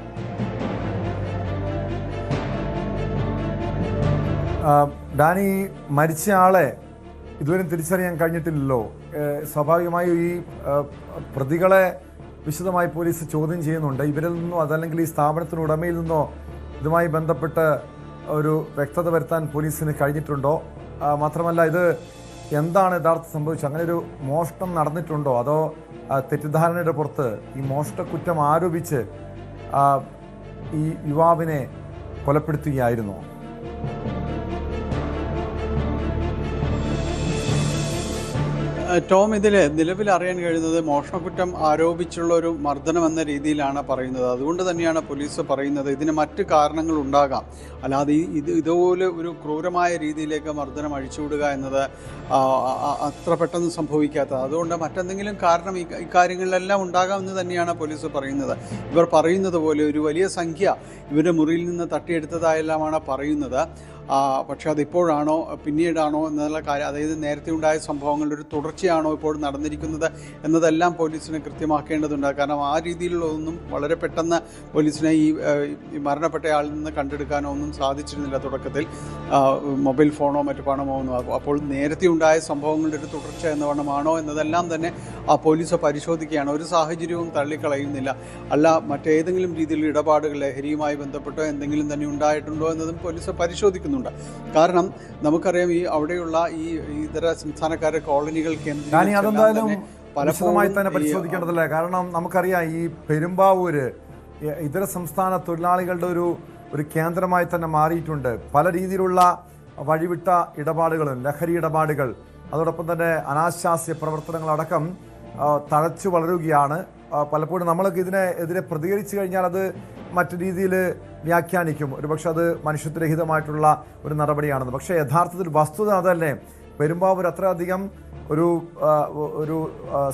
[SPEAKER 3] ഡാനി, മരിച്ച ആളെ ഇതുവരെ തിരിച്ചറിയാൻ കഴിഞ്ഞിട്ടില്ലല്ലോ. സ്വാഭാവികമായും ഈ പ്രതികളെ വിശദമായി പോലീസ് ചോദ്യം ചെയ്യുന്നുണ്ട്. ഇവരിൽ നിന്നോ അതല്ലെങ്കിൽ ഈ സ്ഥാപനത്തിന് ഉടമയിൽ നിന്നോ ഇതുമായി ബന്ധപ്പെട്ട് ഒരു വ്യക്തത വരുത്താൻ പോലീസിന് കഴിഞ്ഞിട്ടുണ്ടോ? മാത്രമല്ല, ഇത് എന്താണ് യഥാർത്ഥം സംഭവിച്ചത്? അങ്ങനെ ഒരു മോഷണം നടന്നിട്ടുണ്ടോ? അതോ തെറ്റിദ്ധാരണയുടെ പുറത്ത് ഈ മോഷണക്കുറ്റം ആരോപിച്ച് ഈ യുവാവിനെ കൊലപ്പെടുത്തുകയായിരുന്നോ?
[SPEAKER 12] ടോം, ഇതിൽ നിലവിൽ അറിയാൻ കഴിയുന്നത് മോഷണക്കുറ്റം ആരോപിച്ചുള്ള ഒരു മർദ്ദനം എന്ന രീതിയിലാണ് പറയുന്നത്. അതുകൊണ്ട് തന്നെയാണ് പോലീസ് പറയുന്നത് ഇതിന് മറ്റ് കാരണങ്ങൾ ഉണ്ടാകാം, അല്ലാതെ ഇതുപോലെ ഒരു ക്രൂരമായ രീതിയിലേക്ക് മർദ്ദനം അഴിച്ചുവിടുക എന്നത് അത്ര പെട്ടെന്ന് സംഭവിക്കാത്തത്. അതുകൊണ്ട് മറ്റെന്തെങ്കിലും കാരണം ഇക്കാര്യങ്ങളിലെല്ലാം ഉണ്ടാകാമെന്ന് തന്നെയാണ് പോലീസ് പറയുന്നത്. ഇവർ പറയുന്നത് പോലെ ഒരു വലിയ സംഖ്യ ഇവരുടെ മുറിയിൽ നിന്ന് തട്ടിയെടുത്തതായെല്ലാമാണ് പറയുന്നത്. പക്ഷെ അതിപ്പോഴാണോ പിന്നീടാണോ എന്നുള്ള കാര്യം, അതായത് നേരത്തെ ഉണ്ടായ സംഭവങ്ങളുടെ ഒരു തുടർച്ചയാണോ ഇപ്പോൾ നടന്നിരിക്കുന്നത് എന്നതെല്ലാം പോലീസിന് കൃത്യമാക്കേണ്ടതുണ്ട്. കാരണം ആ രീതിയിലുള്ളതൊന്നും വളരെ പെട്ടെന്ന് പോലീസിനെ ഈ മരണപ്പെട്ടയാളിൽ നിന്ന് കണ്ടെടുക്കാനോ ഒന്നും സാധിച്ചിരുന്നില്ല തുടക്കത്തിൽ. മൊബൈൽ ഫോണോ മറ്റു പണമോ ഒന്നും. അപ്പോൾ നേരത്തെ ഉണ്ടായ സംഭവങ്ങളുടെ ഒരു തുടർച്ച എന്ന വണ്ണമാണോ എന്നതെല്ലാം തന്നെ പോലീസ് പരിശോധിക്കുകയാണ്. ഒരു സാഹചര്യവും തള്ളിക്കളയുന്നില്ല. അല്ല മറ്റേതെങ്കിലും രീതിയിലുള്ള ഇടപാടുകൾ ലഹരിയുമായി ബന്ധപ്പെട്ടോ എന്തെങ്കിലും തന്നെ ഉണ്ടായിട്ടുണ്ടോ എന്നതും പോലീസ് പരിശോധിക്കുന്നുണ്ട്. കാരണം നമുക്കറിയാം ഈ അവിടെയുള്ള ഈ ഇതര സംസ്ഥാനക്കാരെ കോളനികൾ
[SPEAKER 3] അതെന്തായാലും വിശദമായി തന്നെ പരിശോധിക്കേണ്ടതല്ലേ? കാരണം നമുക്കറിയാം ഈ പെരുമ്പാവൂര് ഇതര സംസ്ഥാന തൊഴിലാളികളുടെ ഒരു കേന്ദ്രമായി തന്നെ മാറിയിട്ടുണ്ട്. പല രീതിയിലുള്ള വഴിവിട്ട ഇടപാടുകളും ലഹരി ഇടപാടുകൾ, അതോടൊപ്പം തന്നെ അനാശാസ്യ പ്രവർത്തനങ്ങളടക്കം തഴച്ചു വളരുകയാണ്. പലപ്പോഴും നമ്മളൊക്കെ ഇതിനെതിരെ പ്രതികരിച്ചു കഴിഞ്ഞാൽ അത് മറ്റു രീതിയിൽ വ്യാഖ്യാനിക്കും, ഒരുപക്ഷെ അത് മനുഷ്യത്വരഹിതമായിട്ടുള്ള ഒരു നടപടിയാണെന്ന്. പക്ഷേ യഥാർത്ഥത്തിൽ വസ്തുത അതല്ലേ? പെരുമ്പാവൂർ അത്രയധികം ഒരു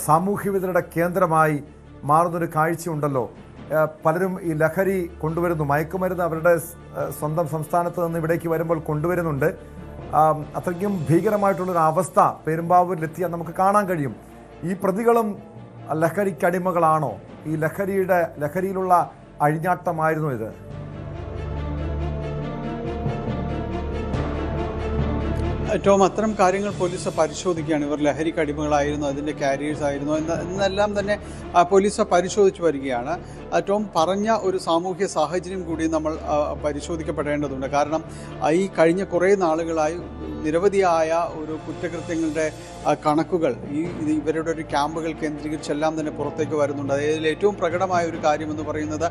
[SPEAKER 3] സാമൂഹ്യ വിതരണ കേന്ദ്രമായി മാറുന്നൊരു കാഴ്ചയുണ്ടല്ലോ. പലരും ഈ ലഹരി കൊണ്ടുവരുന്നു, മയക്കുമരുന്ന് അവരുടെ സ്വന്തം സംസ്ഥാനത്ത് നിന്ന് ഇവിടേക്ക് വരുമ്പോൾ കൊണ്ടുവരുന്നുണ്ട്. അത്രയ്ക്കും ഭീകരമായിട്ടുള്ളൊരു അവസ്ഥ പെരുമ്പാവൂരിലെത്തിയാൽ നമുക്ക് കാണാൻ കഴിയും. ഈ പ്രതികളും ലഹരിക്കടിമകളാണോ? ഈ ലഹരിയിലുള്ള അഴിഞ്ഞാട്ടമായിരുന്നു ഇത്?
[SPEAKER 12] ടോം, അത്തരം കാര്യങ്ങൾ പോലീസ് പരിശോധിക്കുകയാണ്. ഇവർ ലഹരിക്ക് അടിമകളായിരുന്നു, അതിൻ്റെ കാരിയേഴ്സ് ആയിരുന്നു എന്നെല്ലാം തന്നെ പോലീസ് പരിശോധിച്ച് വരികയാണ്. ടോം, പറഞ്ഞ ഒരു സാമൂഹ്യ സാഹചര്യം കൂടി നമ്മൾ പരിശോധിക്കപ്പെടേണ്ടതുണ്ട്. കാരണം ഈ കഴിഞ്ഞ കുറേ നാളുകളായി നിരവധിയായ ഒരു കുറ്റകൃത്യങ്ങളുടെ കണക്കുകൾ ഇവരുടെ ഒരു ക്യാമ്പുകൾ കേന്ദ്രീകരിച്ചെല്ലാം തന്നെ പുറത്തേക്ക് വരുന്നുണ്ട്. അതിൽ ഏറ്റവും പ്രകടമായ ഒരു കാര്യമെന്ന് പറയുന്നത്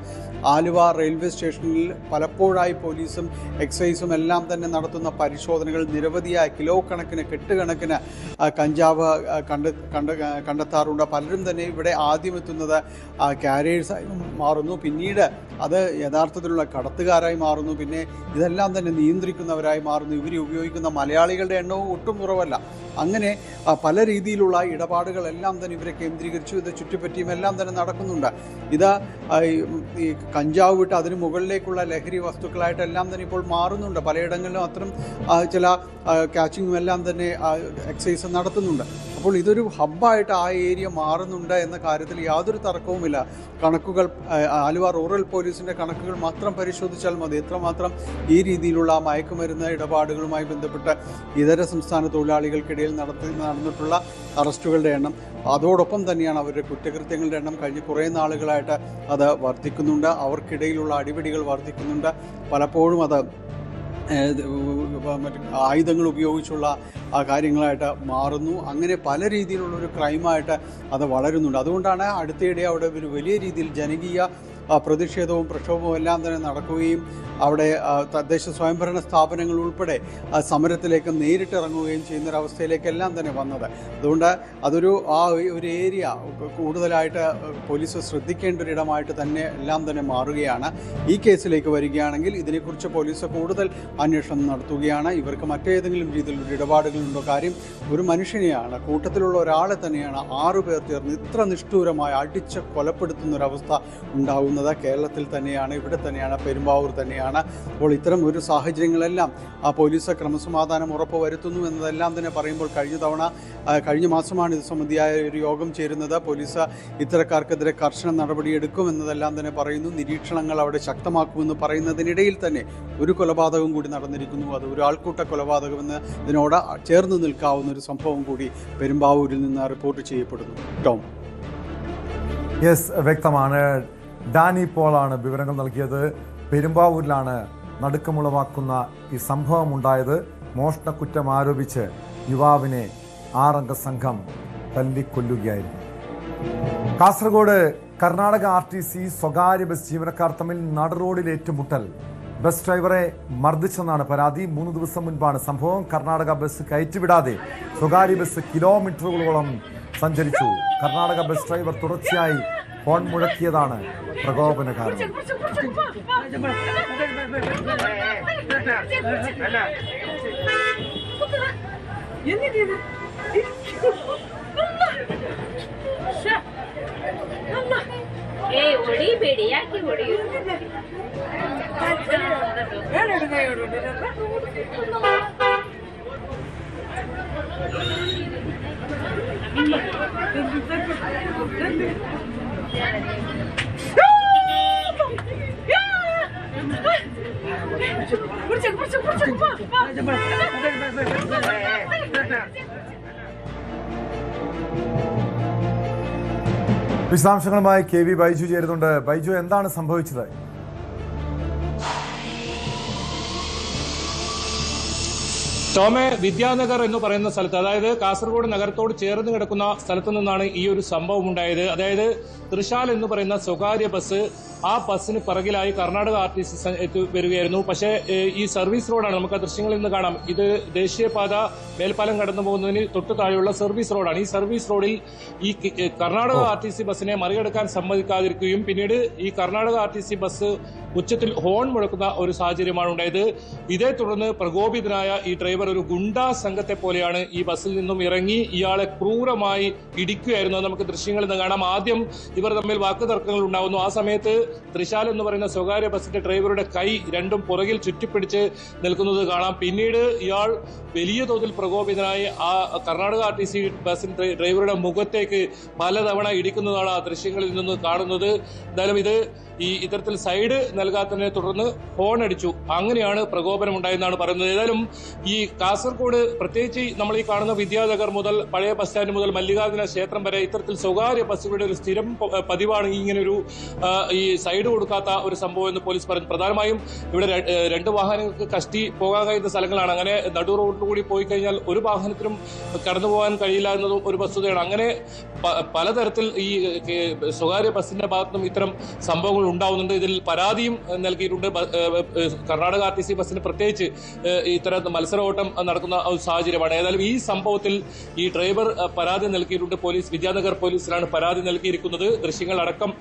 [SPEAKER 12] ആലുവ റെയിൽവേ സ്റ്റേഷനിൽ പലപ്പോഴായി പോലീസും എക്സൈസും എല്ലാം തന്നെ നടത്തുന്ന പരിശോധനകൾ നിരവധിയായ കിലോ കണക്കിന് കെട്ടുകണക്കിന് കഞ്ചാവ് കണ്ടെത്താറുണ്ട്. പലരും തന്നെ ഇവിടെ ആദ്യം എത്തുന്നത് കാരിയേഴ്സായി മാറുന്നു, പിന്നീട് അത് യഥാർത്ഥത്തിലുള്ള കടത്തുകാരായി മാറുന്നു, പിന്നെ ഇതെല്ലാം തന്നെ നിയന്ത്രിക്കുന്നവരായി മാറുന്നു. ഇവർ ഉപയോഗിക്കുന്ന മലയാളികളുടെ എണ്ണവും ഒട്ടും കുറവല്ല. അങ്ങനെ പല രീതിയിലുള്ള ഇടപാടുകളെല്ലാം തന്നെ ഇവരെ കേന്ദ്രീകരിച്ചു ഇത് ചുറ്റിപ്പറ്റിയും എല്ലാം തന്നെ നടക്കുന്നുണ്ട്. ഇത് ഈ കഞ്ചാവ് വിട്ട് അതിന് മുകളിലേക്കുള്ള ലഹരി വസ്തുക്കളായിട്ടെല്ലാം തന്നെ ഇപ്പോൾ മാറുന്നുണ്ട്. പലയിടങ്ങളിലും അത്തരം ചില ക്യാച്ചിങ്ങും എല്ലാം തന്നെ എക്സൈസ് നടത്തുന്നുണ്ട്. അപ്പോൾ ഇതൊരു ഹബ്ബായിട്ട് ആ ഏരിയ മാറുന്നുണ്ട് എന്ന കാര്യത്തിൽ യാതൊരു തർക്കവുമില്ല. കണക്കുകൾ ആലുവ റൂറൽ പോലീസിൻ്റെ കണക്കുകൾ മാത്രം പരിശോധിച്ചാൽ മതി എത്രമാത്രം ഈ രീതിയിലുള്ള മയക്കുമരുന്ന് ഇടപാടുകളുമായി ബന്ധപ്പെട്ട് ഇതര സംസ്ഥാന തൊഴിലാളികൾക്കിടയിൽ നടന്നിട്ടുള്ള അറസ്റ്റുകളുടെ എണ്ണം, അതോടൊപ്പം തന്നെയാണ് അവരുടെ കുറ്റകൃത്യങ്ങളുടെ എണ്ണം കഴിഞ്ഞ കുറേ നാളുകളായിട്ട് അത് വർദ്ധിക്കുന്നുണ്ട്. അവർക്കിടയിലുള്ള അടിപിടികൾ വർദ്ധിക്കുന്നുണ്ട്. പലപ്പോഴും അത് ആയുധങ്ങൾ ഉപയോഗിച്ചുള്ള കാര്യങ്ങളായിട്ട് മാറുന്നു. അങ്ങനെ പല രീതിയിലുള്ളൊരു ക്രൈമായിട്ട് അത് വളരുന്നുണ്ട്. അതുകൊണ്ടാണ് അടുത്തിടെ അവിടെ ഒരു വലിയ രീതിയിൽ ജനകീയ പ്രതിഷേധവും പ്രക്ഷോഭവും എല്ലാം തന്നെ നടക്കുകയും അവിടെ തദ്ദേശ സ്വയംഭരണ സ്ഥാപനങ്ങൾ ഉൾപ്പെടെ സമരത്തിലേക്ക് നേരിട്ടിറങ്ങുകയും ചെയ്യുന്നൊരവസ്ഥയിലേക്കെല്ലാം തന്നെ വന്നത്. അതുകൊണ്ട് അതൊരു ഒരു ഏരിയ കൂടുതലായിട്ട് പോലീസ് ശ്രദ്ധിക്കേണ്ട ഒരിടമായിട്ട് തന്നെ എല്ലാം തന്നെ മാറുകയാണ്. ഈ കേസിലേക്ക് വരികയാണെങ്കിൽ ഇതിനെക്കുറിച്ച് പോലീസ് കൂടുതൽ അന്വേഷണം നടത്തുകയാണ്. ഇവർക്ക് മറ്റേതെങ്കിലും രീതിയിലുള്ള ഇടപാടുകളുണ്ടോ? കാര്യം ഒരു മനുഷ്യനെയാണ്, കൂട്ടത്തിലുള്ള ഒരാളെ തന്നെയാണ് 6 പേർ ചേർന്ന് ഇത്ര നിഷ്ഠൂരമായി അടിച്ച് കൊലപ്പെടുത്തുന്നൊരവസ്ഥ ഉണ്ടാകുന്നത് കേരളത്തിൽ തന്നെയാണ്, ഇവിടെ തന്നെയാണ്, പെരുമ്പാവൂർ തന്നെയാണ്. അപ്പോൾ ഇത്തരം ഒരു സാഹചര്യങ്ങളെല്ലാം പോലീസ് ക്രമസമാധാനം ഉറപ്പുവരുത്തുന്നു എന്നതെല്ലാം തന്നെ പറയുമ്പോൾ കഴിഞ്ഞ മാസമാണ് ഇത് സംബന്ധിയായ ഒരു യോഗം ചേരുന്നത്. പോലീസ് ഇത്തരക്കാർക്കെതിരെ കർശന നടപടിയെടുക്കും എന്നതെല്ലാം തന്നെ പറയുന്നു. നിരീക്ഷണങ്ങൾ അവിടെ ശക്തമാക്കുമെന്ന് പറയുന്നതിനിടയിൽ തന്നെ ഒരു കൊലപാതകം കൂടി നടന്നിരിക്കുന്നു. അത് ഒരു ആൾക്കൂട്ട കൊലപാതകമെന്ന് ഇതിനോട് ചേർന്ന് നിൽക്കാവുന്ന ഒരു സംഭവം കൂടി പെരുമ്പാവൂരിൽ നിന്ന് റിപ്പോർട്ട് ചെയ്യപ്പെടുന്നു. ടോം,
[SPEAKER 3] യെസ്, വ്യക്തമാണ്. ഡാനി പോളാണ് വിവരങ്ങൾ നൽകിയത്. പെരുമ്പാവൂരിലാണ് നടുക്കമുളവാക്കുന്ന ഈ സംഭവമുണ്ടായത് മോഷണക്കുറ്റം ആരോപിച്ച് യുവാവിനെ 6 അംഗ സംഘം തല്ലിക്കൊല്ലുകയായിരുന്നു. കാസർഗോഡ് കർണാടക RTC സ്വകാര്യ ബസ് ജീവനക്കാർ തമ്മിൽ നടുറോഡിൽ ഏറ്റുമുട്ടൽ. ബസ് ഡ്രൈവറെ മർദ്ദിച്ചെന്നാണ് പരാതി. 3 ദിവസം മുൻപാണ് സംഭവം. കർണാടക ബസ് കയറ്റിവിടാതെ സ്വകാര്യ ബസ് കിലോമീറ്ററുകളോളം സഞ്ചരിച്ചു. കർണാടക ബസ് ഡ്രൈവർ തുടർച്ചയായി ഹോൺ മുഴക്കിയതാണ് പ്രകോപന കാരണം. വിശദാംശങ്ങളുമായി KV ബൈജു ചേരുന്നുണ്ട്. ബൈജു, എന്താണ് സംഭവിച്ചത്?
[SPEAKER 10] ടോമെ, വിദ്യാനഗർ എന്ന് പറയുന്ന സ്ഥലത്ത്, അതായത് കാസർഗോഡ് നഗരത്തോട് ചേർന്ന് കിടക്കുന്ന സ്ഥലത്തു നിന്നാണ് ഈ ഒരു സംഭവം ഉണ്ടായത്. അതായത് തൃശാൽ എന്ന് പറയുന്ന സ്വകാര്യ ബസ്, ആ ബസ്സിന് പിറകിലായി കർണാടക RTC വരികയായിരുന്നു. പക്ഷേ ഈ സർവീസ് റോഡാണ്, നമുക്ക് ആ ദൃശ്യങ്ങളിൽ നിന്ന് കാണാം. ഇത് ദേശീയപാത മേൽപ്പാലം കടന്നു പോകുന്നതിന് തൊട്ട് താഴെയുള്ള സർവീസ് റോഡാണ്. ഈ സർവീസ് റോഡിൽ ഈ കർണാടക RTC ബസ്സിനെ മറികടക്കാൻ സമ്മതിക്കാതിരിക്കുകയും പിന്നീട് ഈ കർണാടക RTC ബസ് ഉച്ചത്തിൽ ഹോൺ മുഴക്കുന്ന ഒരു സാഹചര്യമാണ് ഉണ്ടായത്. ഇതേ തുടർന്ന് പ്രകോപിതനായ ഈ ഡ്രൈവർ ഒരു ഗുണ്ടാ സംഘത്തെ പോലെയാണ് ഈ ബസ്സിൽ നിന്നും ഇറങ്ങി ഇയാളെ ക്രൂരമായി ഇടിക്കുകയായിരുന്നു. നമുക്ക് ദൃശ്യങ്ങളിൽ നിന്ന് കാണാം. ആദ്യം ഇവർ തമ്മിൽ വാക്കുതർക്കങ്ങൾ ഉണ്ടാവുന്നു. ആ സമയത്ത് തൃശാൽ എന്ന് പറയുന്ന സ്വകാര്യ ബസിന്റെ ഡ്രൈവറുടെ കൈ രണ്ടും പുറകിൽ ചുറ്റിപ്പിടിച്ച് നിൽക്കുന്നത് കാണാം. പിന്നീട് ഇയാൾ വലിയ തോതിൽ പ്രകോപിതനായി ആ കർണാടക RTC ബസിന്റെ ഡ്രൈവറുടെ മുഖത്തേക്ക് പലതവണ ഇടിക്കുന്നതാണ് ആ ദൃശ്യങ്ങളിൽ നിന്ന് കാണുന്നത്. എന്തായാലും ഇത് ഇത്തരത്തിൽ സൈഡ് നൽകാത്തതിനെ തുടർന്ന് ഹോൺ അടിച്ചു. അങ്ങനെയാണ് പ്രകോപനം ഉണ്ടായെന്നാണ് പറയുന്നത്. ഏതായാലും ഈ കാസർഗോഡ്, പ്രത്യേകിച്ച് നമ്മൾ ഈ കാണുന്ന വിദ്യാനഗർ മുതൽ പഴയ ബസ് സ്റ്റാൻഡ് മുതൽ മല്ലികാർജുന ക്ഷേത്രം വരെ ഇത്തരത്തിൽ സ്വകാര്യ ബസ്സുകളുടെ ഒരു സ്ഥിരം പതിവാണ് ഇങ്ങനൊരു ഈ സൈഡ് കൊടുക്കാത്ത ഒരു സംഭവം എന്ന് പോലീസ് പറഞ്ഞു. പ്രധാനമായും ഇവിടെ 2 വാഹനങ്ങൾക്ക് കഷ്ടി പോകാൻ കഴിയുന്ന സ്ഥലങ്ങളാണ്. അങ്ങനെ നടു റോഡിലൂടെ പോയി കഴിഞ്ഞാൽ ഒരു വാഹനത്തിനും കടന്നു പോകാൻ കഴിയില്ല എന്നതും ഒരു വസ്തുതയാണ്. അങ്ങനെ പലതരത്തിൽ ഈ സ്വകാര്യ ബസിന്റെ ഭാഗത്തും ഇത്തരം സംഭവങ്ങൾ ഉണ്ടാവുന്നുണ്ട്. ഇതിൽ പരാതിയും നൽകിയിട്ടുണ്ട്. കർണാടക RTC ബസ്സിന് പ്രത്യേകിച്ച് ഇത്തരം മത്സര ഓട്ടം നടക്കുന്ന സാഹചര്യമാണ്. ഏതായാലും ഈ സംഭവത്തിൽ ഈ ഡ്രൈവർ പരാതി നൽകിയിട്ടുണ്ട്. പോലീസ്, വിദ്യാനഗർ പോലീസിലാണ് പരാതി നൽകിയിരിക്കുന്നത്. ദൃശ്യങ്ങൾ അടക്കം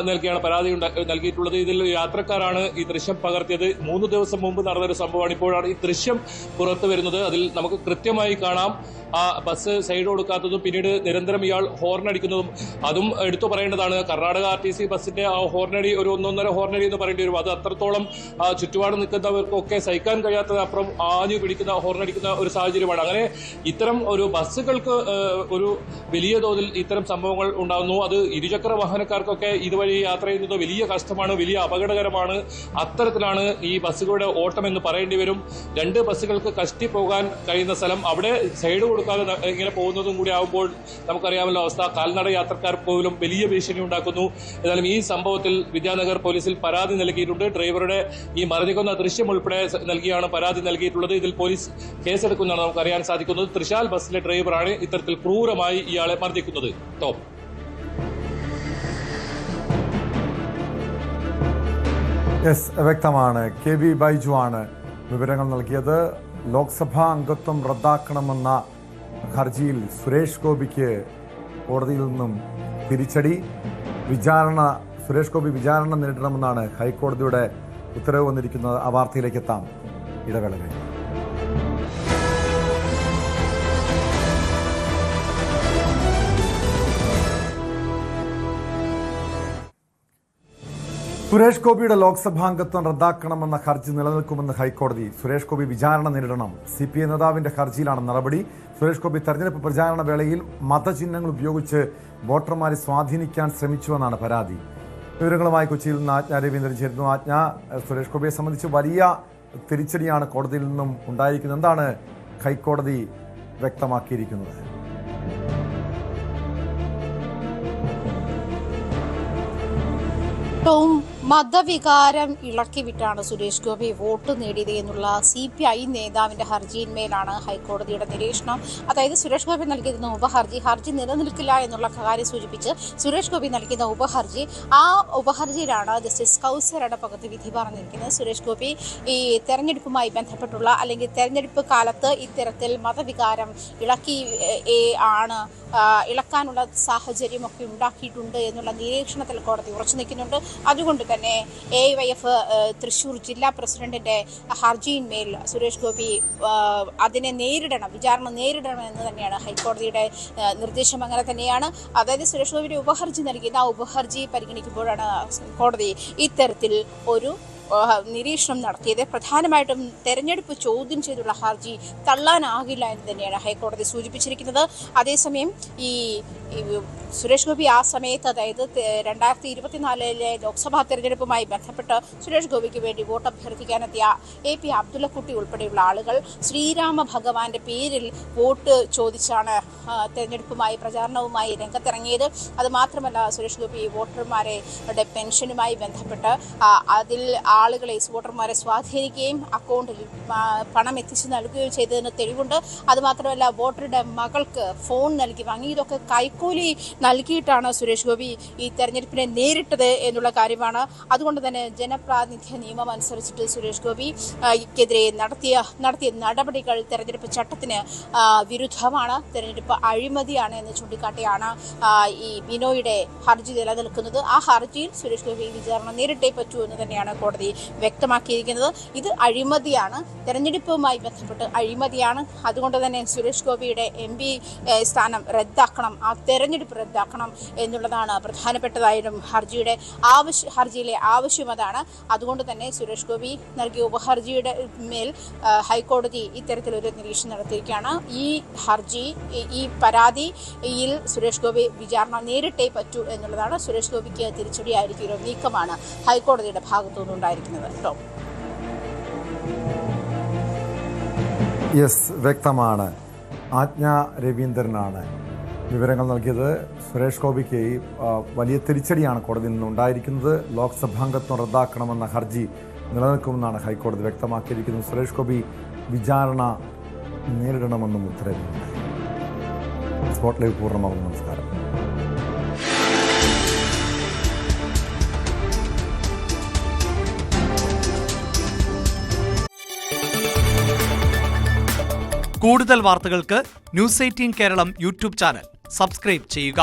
[SPEAKER 10] നൽകിയാണ് പരാതി നൽകിയിട്ടുള്ളത്. ഇതിൽ യാത്രക്കാരാണ് ഈ ദൃശ്യം പകർത്തിയത്. 3 ദിവസം മുമ്പ് നടന്നൊരു സംഭവമാണ്. ഇപ്പോഴാണ് ഈ ദൃശ്യം പുറത്തു വരുന്നത്. അതിൽ നമുക്ക് കൃത്യമായി കാണാം ആ ബസ് സൈഡ് കൊടുക്കാത്തതും പിന്നീട് നിരന്തരം ഇയാൾ ഹോർൺ അടിക്കുന്നതും. അതും എടുത്തു പറയേണ്ടതാണ്. കർണാടക RTC ബസിന്റെ ആ ഹോർണടി ഒരു 1.5 ഹോർണടി എന്ന് പറയേണ്ടി വരും. അത് അത്രത്തോളം ചുറ്റുപാട് നിൽക്കുന്നവർക്കൊക്കെ സഹിക്കാൻ കഴിയാത്തത് അപ്പുറം ആഞ്ഞു പിടിക്കുന്ന ഹോർണടിക്കുന്ന ഒരു സാഹചര്യമാണ്. അങ്ങനെ ഇത്തരം ഒരു ബസ്സുകൾക്ക് ഒരു വലിയ തോതിൽ ഇത്തരം സംഭവങ്ങൾ ഉണ്ടാകുന്നു. അത് ഇരുചക്ര വാഹനക്കാർക്കൊക്കെ ഇതുവഴി യാത്ര ചെയ്യുന്നത് വലിയ കഷ്ടമാണ്, വലിയ അപകടകരമാണ്. അത്തരത്തിലാണ് ഈ ബസ്സുകളുടെ ഓട്ടം എന്ന് പറയേണ്ടി വരും. 2 ബസ്സുകൾക്ക് കഷ്ടി പോകാൻ കഴിയുന്ന സ്ഥലം, അവിടെ സൈഡ് കൊടുക്കാതെ ഇങ്ങനെ പോകുന്നതും കൂടി ആകുമ്പോൾ നമുക്കറിയാമല്ലോ അവസ്ഥ. കാൽനട യാത്രക്കാർ പോലും വലിയ ഭീഷണി ഉണ്ടാക്കുന്നു. ഏതായാലും ഈ സംഭവത്തിൽ വിദ്യാനഗർ പോലീസിൽ പരാതി നൽകിയിട്ടുണ്ട്. ഡ്രൈവറുടെ ഈ മർദ്ദിക്കുന്ന ദൃശ്യം ഉൾപ്പെടെ നൽകിയാണ് പരാതി നൽകിയിട്ടുള്ളത്. ഇതിൽ പോലീസ് കേസെടുക്കുന്നതാണ് നമുക്കറിയാൻ സാധിക്കുന്നത്. തൃശാൽ ബസ്സിലെ ഡ്രൈവറാണ് ഇത്തരത്തിൽ ക്രൂരമായി ഇയാളെ മർദ്ദിക്കുന്നത്. ടോം,
[SPEAKER 3] വ്യക്തമാണ്. KV ബൈജു ആണ് വിവരങ്ങൾ നൽകിയത്. ലോക്സഭാ അംഗത്വം റദ്ദാക്കണമെന്ന ഹർജിയിൽ സുരേഷ് ഗോപിക്ക് കോടതിയിൽ നിന്നും തിരിച്ചടി. സുരേഷ് ഗോപി വിചാരണ നേരിടണമെന്നാണ് ഹൈക്കോടതിയുടെ ഉത്തരവ് വന്നിരിക്കുന്നത്. ആ വാർത്തയിലേക്ക് എത്താം ഇടവേള കഴിഞ്ഞ്. സുരേഷ് ഗോപിയുടെ ലോക്സഭാംഗത്വം റദ്ദാക്കണമെന്ന ഹർജി നിലനിൽക്കുമെന്ന് ഹൈക്കോടതി. സുരേഷ് ഗോപി വിചാരണ നേരിടണം. CPI നേതാവിന്റെ ഹർജിയിലാണ് നടപടി. സുരേഷ് ഗോപി തെരഞ്ഞെടുപ്പ് പ്രചാരണ വേളയിൽ മതചിഹ്നങ്ങൾ ഉപയോഗിച്ച് വോട്ടർമാരെ സ്വാധീനിക്കാൻ ശ്രമിച്ചുവെന്നാണ് പരാതി. വിവരങ്ങളുമായി കൊച്ചിയിൽ നിന്ന് ആജ്ഞ രവീന്ദ്രൻ ചേരുന്നു. ആജ്ഞ, സുരേഷ് ഗോപിയെ സംബന്ധിച്ച് വലിയ തിരിച്ചടിയാണ് കോടതിയിൽ നിന്നും ഉണ്ടായിരിക്കുന്നത്. എന്താണ് ഹൈക്കോടതി വ്യക്തമാക്കിയിരിക്കുന്നത്?
[SPEAKER 8] മതവികാരം ഇളക്കിവിട്ടാണ് സുരേഷ് ഗോപി വോട്ട് നേടിയത് എന്നുള്ള CPI നേതാവിന്റെ ഹർജിയിന്മേലാണ് ഹൈക്കോടതിയുടെ നിരീക്ഷണം. അതായത് സുരേഷ് ഗോപി നൽകിയിരുന്ന ഹർജി നിലനിൽക്കില്ല എന്നുള്ള കാര്യം സൂചിപ്പിച്ച് സുരേഷ് ഗോപി നൽകിയ ആ ഉപഹർജിയിലാണ് ജസ്റ്റിസ് കൗസർ എടപ്പകത്ത് വിധി പറഞ്ഞിരിക്കുന്നത്. സുരേഷ് ഗോപി ഈ തെരഞ്ഞെടുപ്പുമായി ബന്ധപ്പെട്ടുള്ള അല്ലെങ്കിൽ തെരഞ്ഞെടുപ്പ് കാലത്ത് ഇത്തരത്തിൽ മതവികാരം ഇളക്കാനുള്ള സാഹചര്യമൊക്കെ ഉണ്ടാക്കിയിട്ടുണ്ട് എന്നുള്ള നിരീക്ഷണത്തിൽ കോടതി ഉറച്ചു നിൽക്കുന്നുണ്ട്. അതുകൊണ്ട് തന്നെ AYF തൃശൂർ ജില്ലാ പ്രസിഡന്റിന്റെ ഹർജിയിന്മേൽ സുരേഷ് ഗോപി അതിനെ വിചാരണ നേരിടണമെന്ന് തന്നെയാണ് ഹൈക്കോടതിയുടെ നിർദ്ദേശം. അങ്ങനെ തന്നെയാണ്. അതായത് സുരേഷ് ഗോപിയുടെ ഉപഹർജി നൽകിയത് ആ ഉപഹർജി പരിഗണിക്കുമ്പോഴാണ് കോടതി ഇത്തരത്തിൽ ഒരു നിരീക്ഷണം നടത്തിയത്. പ്രധാനമായിട്ടും തെരഞ്ഞെടുപ്പ് ചോദ്യം ചെയ്തുള്ള ഹർജി തള്ളാനാകില്ല എന്ന് തന്നെയാണ് ഹൈക്കോടതി സൂചിപ്പിച്ചിരിക്കുന്നത്. അതേസമയം ഈ സുരേഷ് ഗോപി ആ സമയത്ത്, അതായത് 2024 ലോക്സഭാ തെരഞ്ഞെടുപ്പുമായി ബന്ധപ്പെട്ട് സുരേഷ് ഗോപിക്ക് വേണ്ടി വോട്ട് അഭ്യർത്ഥിക്കാനെത്തിയ AP അബ്ദുള്ളക്കുട്ടി ഉൾപ്പെടെയുള്ള ആളുകൾ ശ്രീരാമ ഭഗവാന്റെ പേരിൽ വോട്ട് ചോദിച്ചാണ് തെരഞ്ഞെടുപ്പുമായി പ്രചാരണവുമായി രംഗത്തിറങ്ങിയത്. അതുമാത്രമല്ല, സുരേഷ് ഗോപി വോട്ടർമാരുടെ പെൻഷനുമായി ബന്ധപ്പെട്ട് അതിൽ വോട്ടർമാരെ സ്വാധീനിക്കുകയും അക്കൗണ്ടിൽ പണം എത്തിച്ചു നൽകുകയും ചെയ്തതിന് തെളിവുണ്ട്. അതുമാത്രമല്ല, വോട്ടറുടെ മകൾക്ക് ഫോൺ നൽകി വാങ്ങിയതൊക്കെ കൈക്കൂലി നൽകിയിട്ടാണ് സുരേഷ് ഗോപി ഈ തെരഞ്ഞെടുപ്പിനെ നേരിട്ടത് എന്നുള്ള കാര്യമാണ്. അതുകൊണ്ട് തന്നെ ജനപ്രാതിനിധ്യ നിയമം അനുസരിച്ചിട്ട് സുരേഷ് ഗോപിക്കെതിരെ നടത്തിയ നടപടികൾ തെരഞ്ഞെടുപ്പ് ചട്ടത്തിന് വിരുദ്ധമാണ്, തെരഞ്ഞെടുപ്പ് അഴിമതിയാണ് എന്ന് ചൂണ്ടിക്കാട്ടിയാണ് ഈ ബിനോയുടെ ഹർജി നിലനിൽക്കുന്നത്. ആ ഹർജിയിൽ സുരേഷ് ഗോപി വിചാരണ നേരിട്ടേ പറ്റൂ എന്ന് തന്നെയാണ് കോടതി വ്യക്തമാക്കിയിരിക്കുന്നത്. ഇത് അഴിമതിയാണ്, തെരഞ്ഞെടുപ്പുമായി ബന്ധപ്പെട്ട് അഴിമതിയാണ്. അതുകൊണ്ട് തന്നെ സുരേഷ് ഗോപിയുടെ MP സ്ഥാനം റദ്ദാക്കണം, ആ തെരഞ്ഞെടുപ്പ് റദ്ദാക്കണം എന്നുള്ളതാണ് പ്രധാനപ്പെട്ടതായും ഹർജിയിലെ ആവശ്യം അതാണ്. അതുകൊണ്ട് തന്നെ സുരേഷ് ഗോപി നൽകിയ ഉപഹർജിയുടെ മേൽ ഹൈക്കോടതി ഇത്തരത്തിലൊരു നിരീക്ഷണം നടത്തിയിരിക്കുകയാണ്. ഈ പരാതിയിൽ സുരേഷ് ഗോപി വിചാരണ നേരിട്ടേ പറ്റൂ എന്നുള്ളതാണ്. സുരേഷ് ഗോപിക്ക് തിരിച്ചടിയായിരിക്കും ഒരു നീക്കമാണ് ഹൈക്കോടതിയുടെ ഭാഗത്തുനിന്നുണ്ടായിരിക്കുന്നത്.
[SPEAKER 3] വ്യക്തമാണ്. ആജ്ഞ രവീന്ദ്രനാണ് വിവരങ്ങൾ നൽകിയത്. സുരേഷ് ഗോപിക്ക് വലിയ തിരിച്ചടിയാണ് കോടതിയിൽ നിന്നുണ്ടായിരിക്കുന്നത്. ലോക്സഭാംഗത്വം റദ്ദാക്കണമെന്ന ഹർജി നിലനിൽക്കുമെന്നാണ് ഹൈക്കോടതി വ്യക്തമാക്കിയിരിക്കുന്നത്. സുരേഷ് ഗോപി വിചാരണ നേരിടണമെന്നും ഉത്തരവുണ്ട്. സ്പോട്ട് ലൈവ് പൂർണ്ണമാകുന്നു. നമസ്കാരം.
[SPEAKER 13] കൂടുതൽ വാർത്തകൾക്ക് News 18 Keralam YouTube channel subscribe ചെയ്യുക.